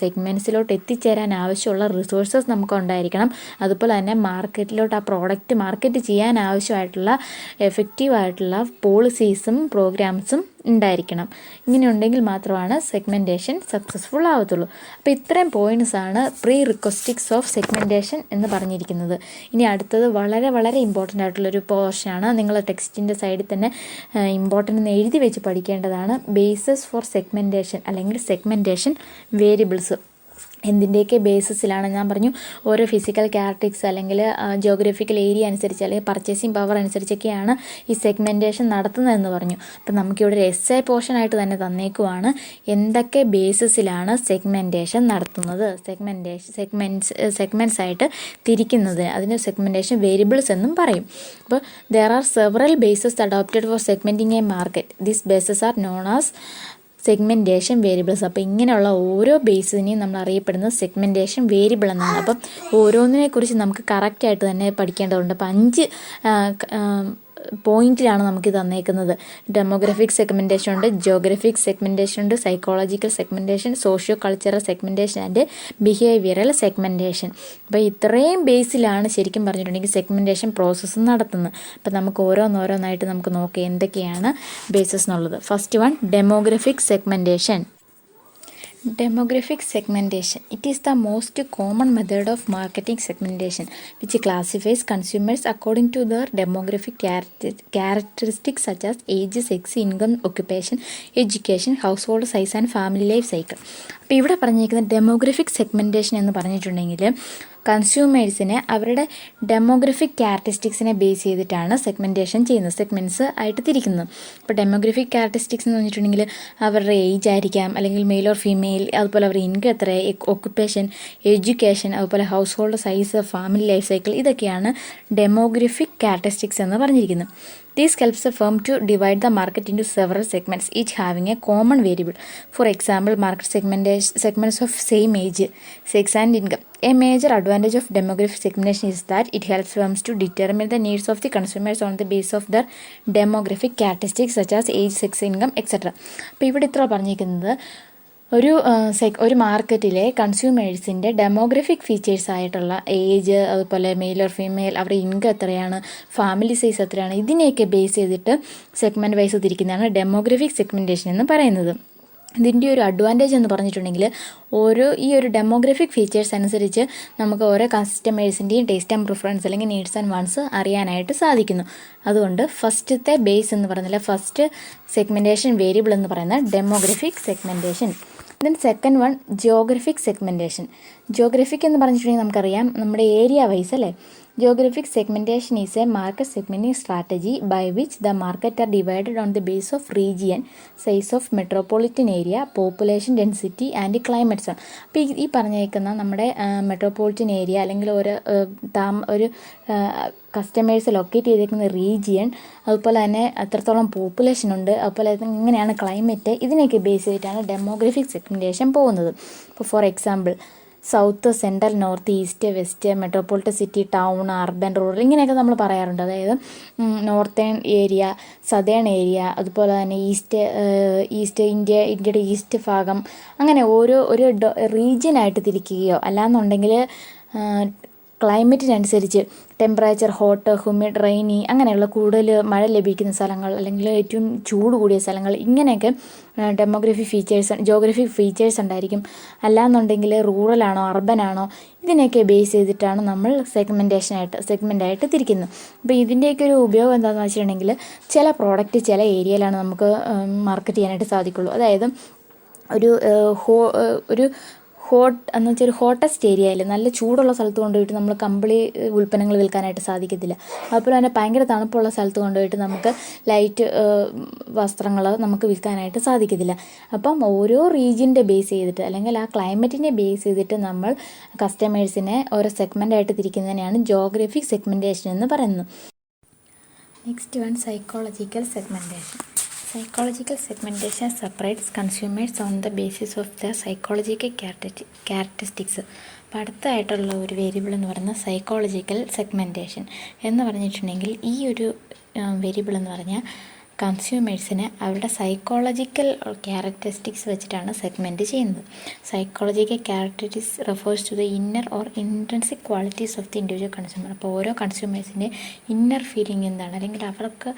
സെഗ്മെൻറ്റ്സിലോട്ട് എത്തിച്ചേരാൻ ആവശ്യമുള്ള റിസോഴ്സസ് നമുക്ക് ഉണ്ടായിരിക്കണം. അതുപോലെ തന്നെ മാർക്കറ്റിലോട്ട് ആ പ്രോഡക്റ്റ് മാർക്കറ്റ് ചെയ്യാൻ ആവശ്യമായിട്ടുള്ള എഫക്റ്റീവായിട്ടുള്ള പോളിസീസും പ്രോഗ്രാംസും ഉണ്ടായിരിക്കണം. ഇങ്ങനെ ഉണ്ടെങ്കിൽ മാത്രമാണ് സെഗ്മെൻറ്റേഷൻ സക്സസ്ഫുൾ ആവത്തുള്ളൂ. അപ്പോൾ ഇത്രയും പോയിൻറ്റ്സാണ് പ്രീ റിക്വസ്റ്റിക്സ് ഓഫ് സെഗ്മെൻറ്റേഷൻ എന്ന് പറഞ്ഞിരിക്കുന്നത്. ഇനി അടുത്തത് വളരെ വളരെ ഇമ്പോർട്ടൻ്റ് ആയിട്ടുള്ളൊരു പോർഷനാണ്. നിങ്ങൾ ടെക്സ്റ്റിൻ്റെ സൈഡിൽ തന്നെ ഇമ്പോർട്ടൻ്റ് എന്ന് എഴുതി വെച്ച് പഠിക്കേണ്ടതാണ്. ബേസസ് ഫോർ സെഗ്മെൻറ്റേഷൻ അല്ലെങ്കിൽ സെഗ്മെൻറ്റേഷൻ വേരിയബിൾസ് എന്തിൻ്റെയൊക്കെ ബേസിസിലാണ് ഞാൻ പറഞ്ഞു. ഓരോ ഫിസിക്കൽ ക്യാരക്ടറിക്സ് അല്ലെങ്കിൽ ജിയോഗ്രഫിക്കൽ ഏരിയ അനുസരിച്ച് അല്ലെങ്കിൽ പർച്ചേസിങ് പവർ അനുസരിച്ചൊക്കെയാണ് ഈ സെഗ്മെൻറ്റേഷൻ നടത്തുന്നതെന്ന് പറഞ്ഞു. അപ്പം നമുക്കിവിടെ ഒരു എസ്സേ പോർഷനായിട്ട് തന്നെ തന്നേക്കുവാണ് എന്തൊക്കെ ബേസിസിലാണ് സെഗ്മെൻറ്റേഷൻ നടത്തുന്നത്, സെഗ്മെൻറ്റ്സ് ആയിട്ട് തിരിക്കുന്നത്. അതിന് സെഗ്മെൻറ്റേഷൻ വേരിയബിൾസ് എന്നും പറയും. അപ്പോൾ there are several bases adopted for segmenting a market. These bases are known as segmentation variables. അപ്പോൾ ഇങ്ങനെയുള്ള ഓരോ ബേസിനെയും നമ്മൾ അറിയപ്പെടുന്നത് സെഗ്മെൻറ്റേഷൻ വേരിയബിൾ എന്നാണ്. അപ്പം ഓരോന്നിനെക്കുറിച്ച് നമുക്ക് കറക്റ്റായിട്ട് തന്നെ പഠിക്കേണ്ടതുണ്ട്. അപ്പോൾ 5 പോയിന്റിലാണ് നമുക്ക് തന്നേക്കുന്നത്. ഡെമോഗ്രഫിക് സെഗ്മെൻറ്റേഷൻ ഉണ്ട്, ജിയോഗ്രഫിക് സെഗ്മെൻറ്റേഷൻ ഉണ്ട്, psychological segmentation, socio cultural segmentation and behavioural segmentation. അപ്പോൾ ഇത്രയും ബേസിലാണ് ശരിക്കും പറഞ്ഞിട്ടുണ്ടെങ്കിൽ സെഗ്മെൻറ്റേഷൻ പ്രോസസ്സ് നടത്തുന്നത്. അപ്പോൾ നമുക്ക് ഓരോന്നോരോന്നായിട്ട് നമുക്ക് നോക്കാം എന്തൊക്കെയാണ് ബേസസ് എന്നുള്ളത്. First one demographic segmentation. Demographic segmentation. It is the most common method of marketing segmentation, which classifies consumers according to their demographic characteristics such as age, sex, income, occupation, education, household size and family life cycle. അപ്പോൾ ഇവിടെ പറഞ്ഞിരിക്കുന്ന demographic segmentation എന്ന് പറഞ്ഞിട്ടുണ്ടെങ്കിൽ കൺസ്യൂമേഴ്സിനെ അവരുടെ demographic ക്യാരക്ടറിസ്റ്റിക്സിനെ base ചെയ്തിട്ടാണ് segmentation ചെയ്യുന്നത്, segments ആയിട്ട് തിരിക്കുന്നത്. ഇപ്പോൾ ഡെമോഗ്രഫിക് ക്യാരക്ടറിസ്റ്റിക്സ് എന്ന് പറഞ്ഞിട്ടുണ്ടെങ്കിൽ അവരുടെ ഏജ് ആയിരിക്കാം, അല്ലെങ്കിൽ മെയിൽ ഓർ ഫീമെയിൽ, അതുപോലെ അവരുടെ ഇൻകം എത്ര, ഒക്കുപ്പേഷൻ, എഡ്യൂക്കേഷൻ, അതുപോലെ house hold size, family life cycle, ഇതൊക്കെയാണ് ഡെമോഗ്രഫിക് ക്യാരക്ടറിസ്റ്റിക്സ് എന്ന് പറഞ്ഞിരിക്കുന്നത്. This helps a firm to divide the market into several segments, each having a common variable. For example, market segments of same age, sex and income. A major advantage of demographic segmentation is that it helps firms to determine the needs of the consumers on the basis of their demographic characteristics such as age, sex, income, etc. അപ്പോൾ ഇവിടെ ഇത്ര പറഞ്ഞിരിക്കുന്നത് ഒരു മാർക്കറ്റിലെ കൺസ്യൂമേഴ്സിൻ്റെ demographic features ആയിട്ടുള്ള age, അതുപോലെ male or female, അവരുടെ income എത്രയാണ്, ഫാമിലി സൈസ് എത്രയാണ്, ഇതിനെയൊക്കെ ബേസ് ചെയ്തിട്ട് സെഗ്മെൻറ്റ് വൈസ് തിരിക്കുന്നതാണ് ഡെമോഗ്രഫിക് സെഗ്മെൻറ്റേഷൻ എന്ന് പറയുന്നത്. ഇതിൻ്റെ ഒരു അഡ്വാൻറ്റേജ് എന്ന് പറഞ്ഞിട്ടുണ്ടെങ്കിൽ ഈ ഒരു ഡെമോഗ്രഫിക് ഫീച്ചേഴ്സ് അനുസരിച്ച് നമുക്ക് ഓരോ കസ്റ്റമേഴ്സിൻ്റെയും ടേസ്റ്റ് ആൻഡ് പ്രിഫറൻസ് അല്ലെങ്കിൽ നീഡ്സ് ആൻഡ് വാണ്ട്സ് അറിയാനായിട്ട് സാധിക്കുന്നു. അതുകൊണ്ട് ഫസ്റ്റത്തെ ബേസ് എന്ന് പറയുന്നില്ല, ഫസ്റ്റ് സെഗ്മെൻറ്റേഷൻ വേരിയബിൾ എന്ന് പറയുന്ന demographic segmentation. Then second one Geographic segmentation. Geographic എന്ന് പറഞ്ഞിട്ടുണ്ടെങ്കിൽ നമുക്കറിയാം നമ്മുടെ ഏരിയ വൈസ് അല്ലേ. Geographic segmentation is a market segmenting strategy by which the market are divided on the basis of region, size of metropolitan area, population density and climate zone. അപ്പോൾ ഈ പറഞ്ഞേക്കുന്ന നമ്മുടെ metropolitan area അല്ലെങ്കിൽ ഒരു customers locate ചെയ്തേക്കുന്ന region, അതുപോലെ തന്നെ എത്രത്തോളം പോപ്പുലേഷൻ ഉണ്ട്, അതുപോലെ എങ്ങനെയാണ് ക്ലൈമറ്റ്, ഇതിനെയൊക്കെ ബേസ് ചെയ്തിട്ടാണ് ഡെമോഗ്രഫിക് സെഗ്മെൻറ്റേഷൻ പോകുന്നത്. ഇപ്പോൾ for example south, central, north, east, west, metropolitan city, town, urban, rural, ഇങ്ങനെയൊക്കെ നമ്മൾ പറയാറുണ്ട്. അതായത് നോർത്തേൺ ഏരിയ, സതേൺ ഏരിയ, അതുപോലെ തന്നെ ഇന്ത്യയുടെ ഈസ്റ്റ് ഭാഗം, അങ്ങനെ ഒരു റീജിയനായിട്ട് തിരിക്കുകയോ അല്ലാന്നുണ്ടെങ്കിൽ ക്ലൈമറ്റിനനുസരിച്ച് ടെമ്പറേച്ചർ, ഹോട്ട്, ഹ്യൂമിഡ്, റെയിനി, അങ്ങനെയുള്ള കൂടുതൽ മഴ ലഭിക്കുന്ന സ്ഥലങ്ങൾ അല്ലെങ്കിൽ ഏറ്റവും ചൂട് കൂടിയ സ്ഥലങ്ങൾ, ഇങ്ങനെയൊക്കെ ജിയോഗ്രഫിക് ഫീച്ചേഴ്സ് ഉണ്ടായിരിക്കും. അല്ലാന്നുണ്ടെങ്കിൽ റൂറലാണോ അർബനാണോ, ഇതിനെയൊക്കെ ബേസ് ചെയ്തിട്ടാണ് നമ്മൾ സെഗ്മെൻ്റായിട്ട് തിരിക്കുന്നത്. അപ്പോൾ ഇതിൻ്റെയൊക്കെ ഒരു ഉപയോഗം എന്താണെന്ന് വെച്ചിട്ടുണ്ടെങ്കിൽ ചില പ്രോഡക്റ്റ് ചില ഏരിയയിലാണ് നമുക്ക് മാർക്കറ്റ് ചെയ്യാനായിട്ട് സാധിക്കുള്ളൂ. അതായത് ഒരു ഹോട്ട് എന്ന് വെച്ചാൽ ഒരു ഹോട്ടസ്റ്റ് ഏരിയയിൽ നല്ല ചൂടുള്ള സ്ഥലത്ത് കൊണ്ടുപോയിട്ട് നമ്മൾ കമ്പിളി ഉൽപ്പന്നങ്ങൾ വിൽക്കാനായിട്ട് സാധിക്കത്തില്ല. അതുപോലെ തന്നെ ഭയങ്കര തണുപ്പുള്ള സ്ഥലത്ത് കൊണ്ടുപോയിട്ട് നമുക്ക് ലൈറ്റ് വസ്ത്രങ്ങൾ നമുക്ക് വിൽക്കാനായിട്ട് സാധിക്കത്തില്ല. അപ്പം ഓരോ റീജിയൻ്റെ ബേസ് ചെയ്തിട്ട് അല്ലെങ്കിൽ ആ ക്ലൈമറ്റിനെ ബേസ് ചെയ്തിട്ട് നമ്മൾ കസ്റ്റമേഴ്സിനെ ഓരോ സെഗ്മെൻ്റായിട്ട് തിരിക്കുന്നതിനെയാണ് ജിയോഗ്രഫിക് സെഗ്മെൻറ്റേഷൻ എന്ന് പറയുന്നത്. Next one psychological segmentation. Psychological segmentation separates consumers on the basis of their psychological characteristics. അപ്പോൾ അടുത്തായിട്ടുള്ള ഒരു വേരിയബിൾ എന്ന് പറയുന്നത് സൈക്കോളജിക്കൽ സെഗ്മെൻറ്റേഷൻ എന്ന് പറഞ്ഞിട്ടുണ്ടെങ്കിൽ ഈ ഒരു വേരിയബിൾ എന്ന് പറഞ്ഞാൽ കൺസ്യൂമേഴ്സിന് അവരുടെ സൈക്കോളജിക്കൽ ക്യാരക്ടറിസ്റ്റിക്സ് വെച്ചിട്ടാണ് സെഗ്മെൻറ്റ് ചെയ്യുന്നത്. Psychological characteristics refers to the inner or intrinsic qualities of the individual consumer. അപ്പോൾ ഓരോ കൺസ്യൂമേഴ്സിൻ്റെ ഇന്നർ ഫീലിംഗ് എന്താണ്, അല്ലെങ്കിൽ അവർക്ക്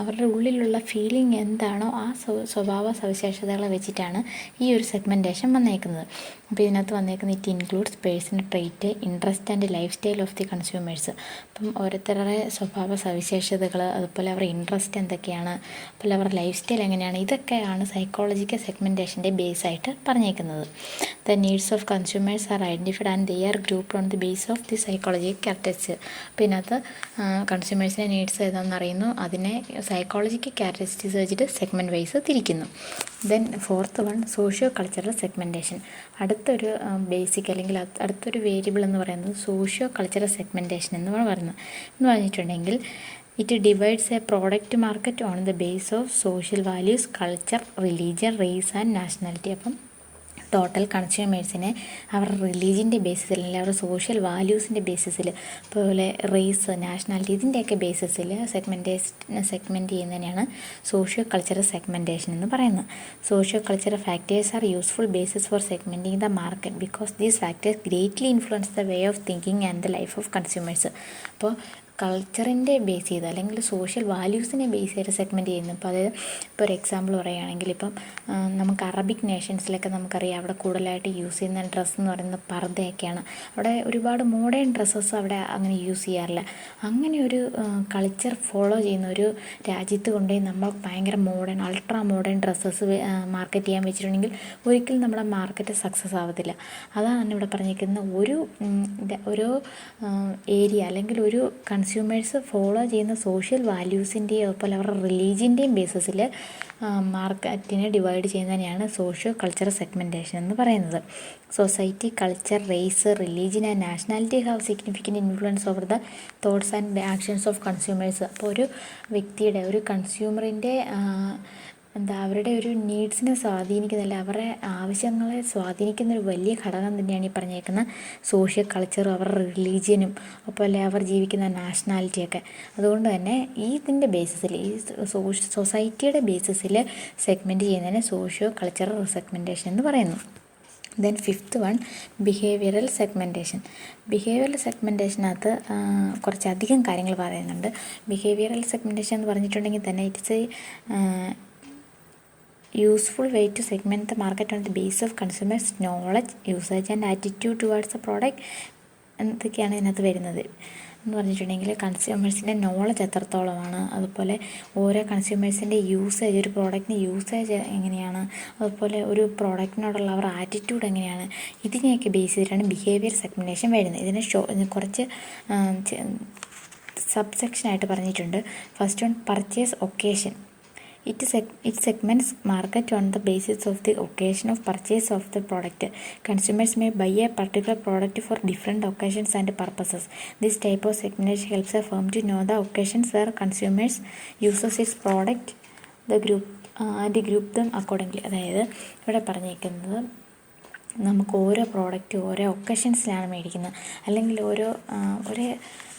അവരുടെ ഉള്ളിലുള്ള ഫീലിംഗ് എന്താണോ ആ സ്വഭാവ സവിശേഷതകളെ വെച്ചിട്ടാണ് ഈ ഒരു സെഗ്മെൻറ്റേഷൻ വന്നേക്കുന്നത്. അപ്പോൾ ഇതിനകത്ത് വന്നേക്കുന്നത് it includes personal trait, interest and life style of the consumers. അപ്പം ഓരോരുത്തരുടെ സ്വഭാവ സവിശേഷതകൾ, അതുപോലെ അവരുടെ ഇൻട്രസ്റ്റ് എന്തൊക്കെയാണ്, അപ്പോൾ അവരുടെ ലൈഫ് സ്റ്റൈൽ എങ്ങനെയാണ്, ഇതൊക്കെയാണ് സൈക്കോളജിക്കൽ സെഗ്മെൻറ്റേഷൻ്റെ ബേസായിട്ട് പറഞ്ഞേക്കുന്നത്. The needs of consumers R identified and they are grouped on the base of the psychological characteristics. അപ്പോൾ ഇതിനകത്ത് കൺസ്യൂമേഴ്സിൻ്റെ നീഡ്സ് ഏതാണെന്ന് അറിയുന്നു, അതിനെ സൈക്കോളജിക്കൽ ക്യാരക്ടറിസ്റ്റിക്സ് വെച്ചിട്ട് സെഗ്മെൻറ്റ് വൈസ് തിരിക്കുന്നു. Then fourth one socio cultural segmentation. അടുത്തൊരു ബേസിക് അല്ലെങ്കിൽ അടുത്തൊരു വേരിയബിൾ എന്ന് പറയുന്നത് സോഷ്യോ കൾച്ചറൽ സെഗ്മെൻറ്റേഷൻ എന്ന് പറഞ്ഞിട്ടുണ്ടെങ്കിൽ it divides a product market on the base of social values, culture, religion, race and nationality. അപ്പം ടോട്ടൽ കൺസ്യൂമേഴ്സിനെ അവരുടെ റിലീജിയൻ്റെ ബേസിസിൽ അല്ലെങ്കിൽ അവരുടെ സോഷ്യൽ വാല്യൂസിൻ്റെ ബേസിസിൽ, അതുപോലെ റേസ്, നാഷണാലിറ്റി, ഇതിൻ്റെയൊക്കെ ബേസിസിൽ സെഗ്മെൻറ്റ് ചെയ്യുന്നതിനാണ് സോഷ്യോ കൾച്ചറൽ സെഗ്മെൻറ്റേഷൻ എന്ന് പറയുന്നത്. Socio cultural factors are useful basis for segmenting the market because these factors greatly influence the way of thinking and the life of consumers. അപ്പോൾ കൾച്ചറിൻ്റെ base ചെയ്ത് അല്ലെങ്കിൽ social വാല്യൂസിനെ ബേസ് ചെയ്ത് segment ചെയ്യുന്നു. ഇപ്പോൾ അതായത് ഇപ്പോൾ ഒരു എക്സാമ്പിൾ പറയുകയാണെങ്കിൽ ഇപ്പം നമുക്ക് അറബിക് നേഷൻസിലൊക്കെ നമുക്കറിയാം അവിടെ കൂടുതലായിട്ട് യൂസ് ചെയ്യുന്ന ഡ്രസ്സ് എന്ന് പറയുന്നത് പർദ്ദയൊക്കെയാണ്. അവിടെ ഒരുപാട് മോഡേൺ ഡ്രസ്സസ് അവിടെ അങ്ങനെ യൂസ് ചെയ്യാറില്ല. അങ്ങനെ ഒരു കൾച്ചർ ഫോളോ ചെയ്യുന്ന ഒരു രാജ്യത്ത് കൊണ്ടുപോയി നമ്മൾ ഭയങ്കര modern ultra modern dresses market ചെയ്യാൻ വെച്ചിട്ടുണ്ടെങ്കിൽ ഒരിക്കലും നമ്മുടെ മാർക്കറ്റ് സക്സസ് ആവത്തില്ല. അതാണ് ഇവിടെ പറഞ്ഞിരിക്കുന്നത്. ഓരോ ഏരിയ അല്ലെങ്കിൽ ഒരു കൺസ്യൂമേഴ്സ് ഫോളോ ചെയ്യുന്ന സോഷ്യൽ വാല്യൂസിൻ്റെയും അതുപോലെ അവരുടെ റിലീജിയൻ്റെയും ബേസിസിൽ മാർക്കറ്റിനെ ഡിവൈഡ് ചെയ്യുന്നതിനെയാണ് സോഷ്യോ കൾച്ചറൽ സെഗ്മെൻറ്റേഷൻ എന്ന് പറയുന്നത്. Society, culture, race, religion and nationality have significant influence over the thoughts and actions of consumers. അപ്പോൾ ഒരു വ്യക്തിയുടെ ഒരു കൺസ്യൂമറിൻ്റെ അവരുടെ ഒരു നീഡ്സിനെ സ്വാധീനിക്കുന്നില്ല, അവരുടെ ആവശ്യങ്ങളെ സ്വാധീനിക്കുന്ന ഒരു വലിയ ഘടകം തന്നെയാണ് ഈ പറഞ്ഞേക്കുന്ന സോഷ്യൽ കൾച്ചറും അവരുടെ റിലീജിയനും അതുപോലെ അവർ ജീവിക്കുന്ന നാഷണാലിറ്റിയൊക്കെ. അതുകൊണ്ട് തന്നെ ഇതിൻ്റെ ബേസിസിൽ ഈ സൊസൈറ്റിയുടെ ബേസിസിൽ സെഗ്മെൻറ്റ് ചെയ്യുന്നതിന് സോഷ്യോ കൾച്ചറൽ സെഗ്മെൻറ്റേഷൻ എന്ന് പറയുന്നു. Then fifth one, behavioural segmentation. Behavioural സെഗ്മെൻറ്റേഷനകത്ത് കുറച്ചധികം കാര്യങ്ങൾ പറയുന്നുണ്ട്. ബിഹേവിയറൽ സെഗ്മെൻറ്റേഷൻ എന്ന് പറഞ്ഞിട്ടുണ്ടെങ്കിൽ തന്നെ it's useful way to segment the market on the basis of consumers' knowledge, usage and attitude towards the product എന്നൊക്കെയാണ് ഇതിനകത്ത് വരുന്നത്. എന്ന് പറഞ്ഞിട്ടുണ്ടെങ്കിൽ കൺസ്യൂമേഴ്സിൻ്റെ നോളജ് എത്രത്തോളമാണ്, അതുപോലെ ഓരോ കൺസ്യൂമേഴ്സിൻ്റെ യൂസേജ്, ഒരു പ്രോഡക്റ്റിൻ്റെ യൂസേജ് എങ്ങനെയാണ്, അതുപോലെ ഒരു പ്രോഡക്റ്റിനോടുള്ള അവരുടെ ആറ്റിറ്റ്യൂഡ് എങ്ങനെയാണ്, ഇതിനെയൊക്കെ ബേസ് ചെയ്തിട്ടാണ് ബിഹേവിയർ സെഗ്മെൻറ്റേഷൻ വരുന്നത്. ഇതിനെ കുറച്ച് സബ്സെക്ഷനായിട്ട് പറഞ്ഞിട്ടുണ്ട്. First one, purchase occasion. It segments market on the basis of the occasion of purchase of the product. Consumers may buy a particular product for different occasions and purposes. This type of segmentation helps a firm to know the occasions where consumers uses its product, and group them accordingly. അതായത് ഇവിടെ പറഞ്ഞിരിക്കുന്നത് നമുക്ക് ഓരോ product ഓരോ ഒക്കേഷൻസിലാണ് മേടിക്കുന്നത്, അല്ലെങ്കിൽ ഒരേ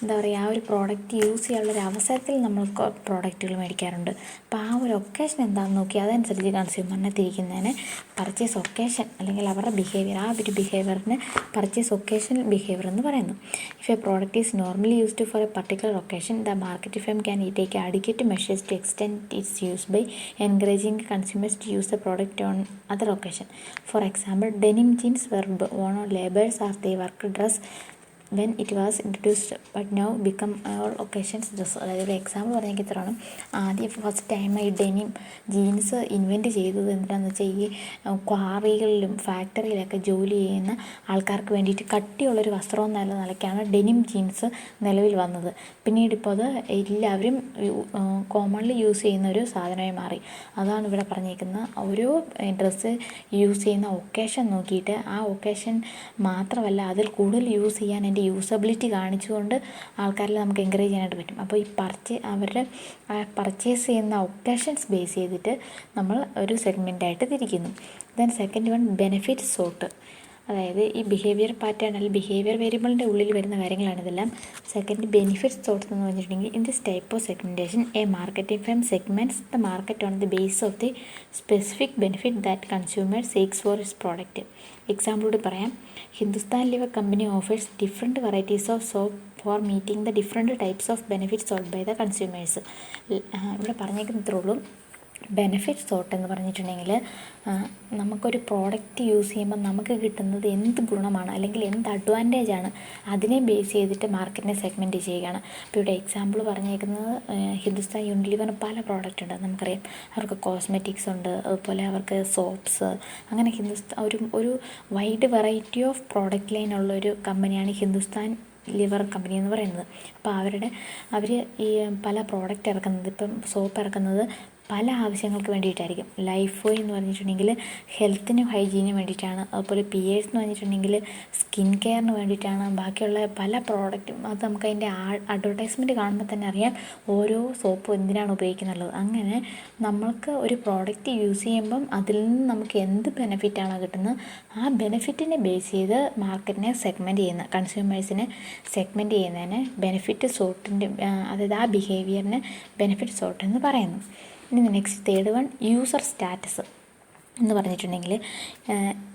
എന്താ പറയുക, ആ ഒരു പ്രോഡക്റ്റ് യൂസ് ചെയ്യാനുള്ളൊരു അവസരത്തിൽ നമ്മൾ പ്രോഡക്റ്റുകൾ മേടിക്കാറുണ്ട്. അപ്പോൾ ആ ഒരു ഒക്കേഷൻ എന്താണെന്ന് നോക്കി അതനുസരിച്ച് കൺസ്യൂമറിനെ തിരിക്കുന്നതിന് പർച്ചേസ് ഒക്കേഷൻ അല്ലെങ്കിൽ അവരുടെ ബിഹേവിയർ, ആ ഒരു ബിഹേവിയറിന് പർച്ചേസ് ഒക്കേഷൻ ബിഹേവിയർ എന്ന് പറയുന്നു. If a product is normally used for a particular occasion, the market firm can take adequate measures to extend its use by encouraging consumers to use the product on other occasion. For example, denim jeans were worn on labels as they work dress when it was introduced but now become all occasions dress. അതായത് ഒരു example പറഞ്ഞെങ്കിൽ ഇത്രയാണ്. ആദ്യം first time ഈ denim jeans invent ചെയ്തത് എന്താണെന്ന് വെച്ചാൽ ഈ ക്വാറികളിലും ഫാക്ടറിയിലൊക്കെ ജോലി ചെയ്യുന്ന ആൾക്കാർക്ക് വേണ്ടിയിട്ട് കട്ടിയുള്ളൊരു വസ്ത്രം എന്നുള്ള നിലയ്ക്കാണ് ഡെനിം ജീൻസ് നിലവിൽ വന്നത്. പിന്നീട് ഇപ്പോൾ അത് എല്ലാവരും കോമൺലി യൂസ് ചെയ്യുന്ന ഒരു സാധനമായി മാറി. അതാണ് ഇവിടെ പറഞ്ഞിരിക്കുന്നത്. ഓരോ ഡ്രസ്സ് യൂസ് ചെയ്യുന്ന ഒക്കേഷൻ നോക്കിയിട്ട് ആ ഒക്കേഷൻ മാത്രമല്ല അതിൽ കൂടുതൽ യൂസ് ചെയ്യാൻ അതിൻ്റെ യൂസബിലിറ്റി കാണിച്ചുകൊണ്ട് ആൾക്കാരിൽ നമുക്ക് എൻകറേജ് ചെയ്യാനായിട്ട് പറ്റും. അപ്പോൾ ഈ അവരുടെ പർച്ചേസ് ചെയ്യുന്ന ഒക്കേഷൻസ് ബേസ് ചെയ്തിട്ട് നമ്മൾ ഒരു സെഗ്മെൻ്റായിട്ട് തിരിക്കുന്നു. Then second one, benefit sought. അതായത് ഈ ബിഹേവിയർ പാറ്റേൺ അല്ലെങ്കിൽ ബിഹേവിയർ വേരിയബിളിൻ്റെ ഉള്ളിൽ വരുന്ന കാര്യങ്ങളാണ് ഇതെല്ലാം. സെക്കൻഡ്, ബെനിഫിറ്റ് സോർട്ട് എന്ന് പറഞ്ഞിട്ടുണ്ടെങ്കിൽ in this type of segmentation a marketing firm segments the market on the base of the specific benefit that consumer seeks for its product. എക്സാമ്പിളോട് പറയാം, Hindustan Lever company offers different varieties of soap for meeting the different types of benefits sold by the consumers. ഇവിടെ പറഞ്ഞേക്കുന്നത്രേ ഉള്ളൂ. Benefit sought എന്ന് പറഞ്ഞിട്ടുണ്ടെങ്കിൽ നമുക്കൊരു product use ചെയ്യുമ്പോൾ നമുക്ക് കിട്ടുന്നത് എന്ത് ഗുണമാണ് അല്ലെങ്കിൽ എന്ത് അഡ്വാൻറ്റേജാണ് അതിനെ ബേസ് ചെയ്തിട്ട് മാർക്കറ്റിനെ സെഗ്മെൻറ്റ് ചെയ്യുകയാണ്. അപ്പോൾ ഇവിടെ എക്സാമ്പിൾ പറഞ്ഞേക്കുന്നത് ഹിന്ദുസ്ഥാൻ യൂണിലിവറിന് പല പ്രോഡക്റ്റ് ഉണ്ട്. നമുക്കറിയാം അവർക്ക് കോസ്മെറ്റിക്സ് ഉണ്ട്, അതുപോലെ അവർക്ക് സോപ്സ്, അങ്ങനെ ഒരു wide variety of product line ഉള്ളൊരു കമ്പനിയാണ് ഹിന്ദുസ്ഥാൻ ലിവർ കമ്പനി എന്ന് പറയുന്നത്. അപ്പോൾ അവർ ഈ പല പ്രോഡക്റ്റ് ഇറക്കുന്നത്, ഇപ്പം സോപ്പ് ഇറക്കുന്നത് പല ആവശ്യങ്ങൾക്ക് വേണ്ടിയിട്ടായിരിക്കും. ലൈഫ് ബോയ് എന്ന് പറഞ്ഞിട്ടുണ്ടെങ്കിൽ ഹെൽത്തിനും ഹൈജീനും വേണ്ടിയിട്ടാണ്, അതുപോലെ പിയേഴ്സ് എന്ന് പറഞ്ഞിട്ടുണ്ടെങ്കിൽ സ്കിൻ കെയറിന് വേണ്ടിയിട്ടാണ്, ബാക്കിയുള്ള പല പ്രോഡക്റ്റും അത് നമുക്ക് അതിൻ്റെ അഡ്വർടൈസ്മെൻറ്റ് കാണുമ്പോൾ തന്നെ അറിയാം ഓരോ സോപ്പും എന്തിനാണ് ഉപയോഗിക്കുന്നുള്ളത്. അങ്ങനെ നമ്മൾക്ക് ഒരു പ്രോഡക്റ്റ് യൂസ് ചെയ്യുമ്പം അതിൽ നിന്ന് നമുക്ക് എന്ത് ബെനിഫിറ്റാണോ കിട്ടുന്നത് ആ ബെനിഫിറ്റിനെ ബേസ് ചെയ്ത് മാർക്കറ്റിനെ സെഗ്മെൻറ്റ് ചെയ്യുന്ന കൺസ്യൂമേഴ്സിനെ സെഗ്മെൻറ്റ് ചെയ്യുന്നതിന് ബെനിഫിറ്റ് സോർട്ടിൻ്റെ അതായത് ആ ബിഹേവിയറിന് ബെനിഫിറ്റ് സോർട്ട് എന്ന് പറയുന്നു. ഇനി next third one, user status. എന്ന് പറഞ്ഞിട്ടുണ്ടെങ്കിൽ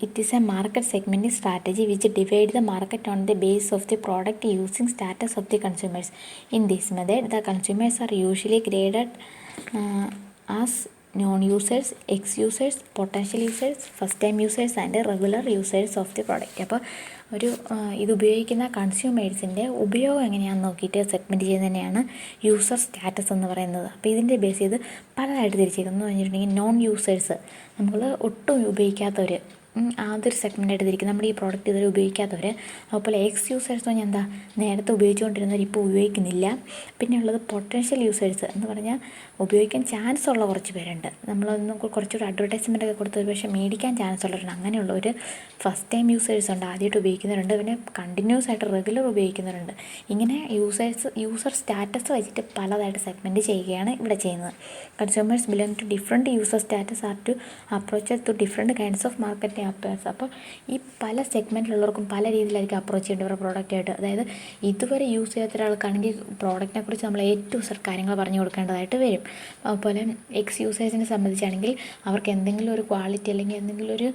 it is a market segmenting strategy which divide the market on the base of the product using status of the consumers. In this method the consumers are usually graded as non users, ex users, potential users, first time users and regular users of the product. അപ്പോൾ ഇത് ഉപയോഗിക്കുന്ന കൺസ്യൂമേഴ്സിൻ്റെ ഉപയോഗം എങ്ങനെയാണെന്ന് നോക്കിയിട്ട് segment ചെയ്യുന്നത് തന്നെയാണ് user status എന്ന് പറയുന്നത്. അപ്പോൾ ഇതിൻ്റെ ബേസ് ചെയ്ത് പലതായിട്ട് തിരിച്ചേക്കുന്നു എന്ന് പറഞ്ഞിട്ടുണ്ടെങ്കിൽ നോൺ യൂസേഴ്സ്, നമ്മൾ ഒട്ടും ഉപയോഗിക്കാത്തവർ, അതൊരു സെഗ്മെൻ്റായിട്ട് തിരിക്കും. നമ്മുടെ ഈ പ്രോഡക്റ്റ് ഇതുവരെ ഉപയോഗിക്കാത്തവർ. അതുപോലെ എക്സ് യൂസേഴ്സ് പറഞ്ഞാൽ എന്താ, നേരത്തെ ഉപയോഗിച്ചുകൊണ്ടിരുന്നവർ ഇപ്പോൾ ഉപയോഗിക്കുന്നില്ല. പിന്നെ ഉള്ളത് പൊട്ടൻഷ്യൽ യൂസേഴ്സ് എന്ന് പറഞ്ഞാൽ ഉപയോഗിക്കാൻ ചാൻസ് ഉള്ള കുറച്ച് പേരുണ്ട്. നമ്മളൊന്നും കുറച്ചൊരു അഡ്വർടൈസ്മെൻ്റ് ഒക്കെ കൊടുത്ത് പക്ഷേ മേടിക്കാൻ ചാൻസ് ഉള്ളവരുണ്ട്. അങ്ങനെയുള്ളവർ ഫസ്റ്റ് ടൈം യൂസേഴ്സ് ഉണ്ട്, ആദ്യമായിട്ട് ഉപയോഗിക്കുന്നവരുണ്ട്, പിന്നെ കണ്ടിന്യൂസ് ആയിട്ട് റെഗുലർ ഉപയോഗിക്കുന്നവരുണ്ട്. ഇങ്ങനെ യൂസർ സ്റ്റാറ്റസ് വെച്ചിട്ട് പലതായിട്ട് സെഗ്മെൻറ്റ് ചെയ്യുകയാണ് ഇവിടെ ചെയ്യുന്നത്. Consumers belong to different user status are to approaches to different kinds of market offers. അപ്പോൾ ഈ പല സെഗ്മെൻറ്റിലുള്ളവർക്കും പല രീതിയിലായിരിക്കും അപ്രോച്ച് ചെയ്യേണ്ടത് അവരുടെ പ്രോഡക്റ്റായിട്ട്. അതായത് ഇതുവരെ യൂസ് ചെയ്യാത്ത ഒരാൾക്കാണെങ്കിൽ പ്രോഡക്റ്റിനെ കുറിച്ച് നമ്മൾ ഏറ്റവും കാര്യങ്ങൾ പറഞ്ഞു കൊടുക്കേണ്ടതായിട്ട് വരും. അതുപോലെ എക്സ് യൂസേഴ്സിനെ സംബന്ധിച്ചാണെങ്കിൽ അവർക്ക് എന്തെങ്കിലും ഒരു ക്വാളിറ്റി അല്ലെങ്കിൽ എന്തെങ്കിലും ഒരു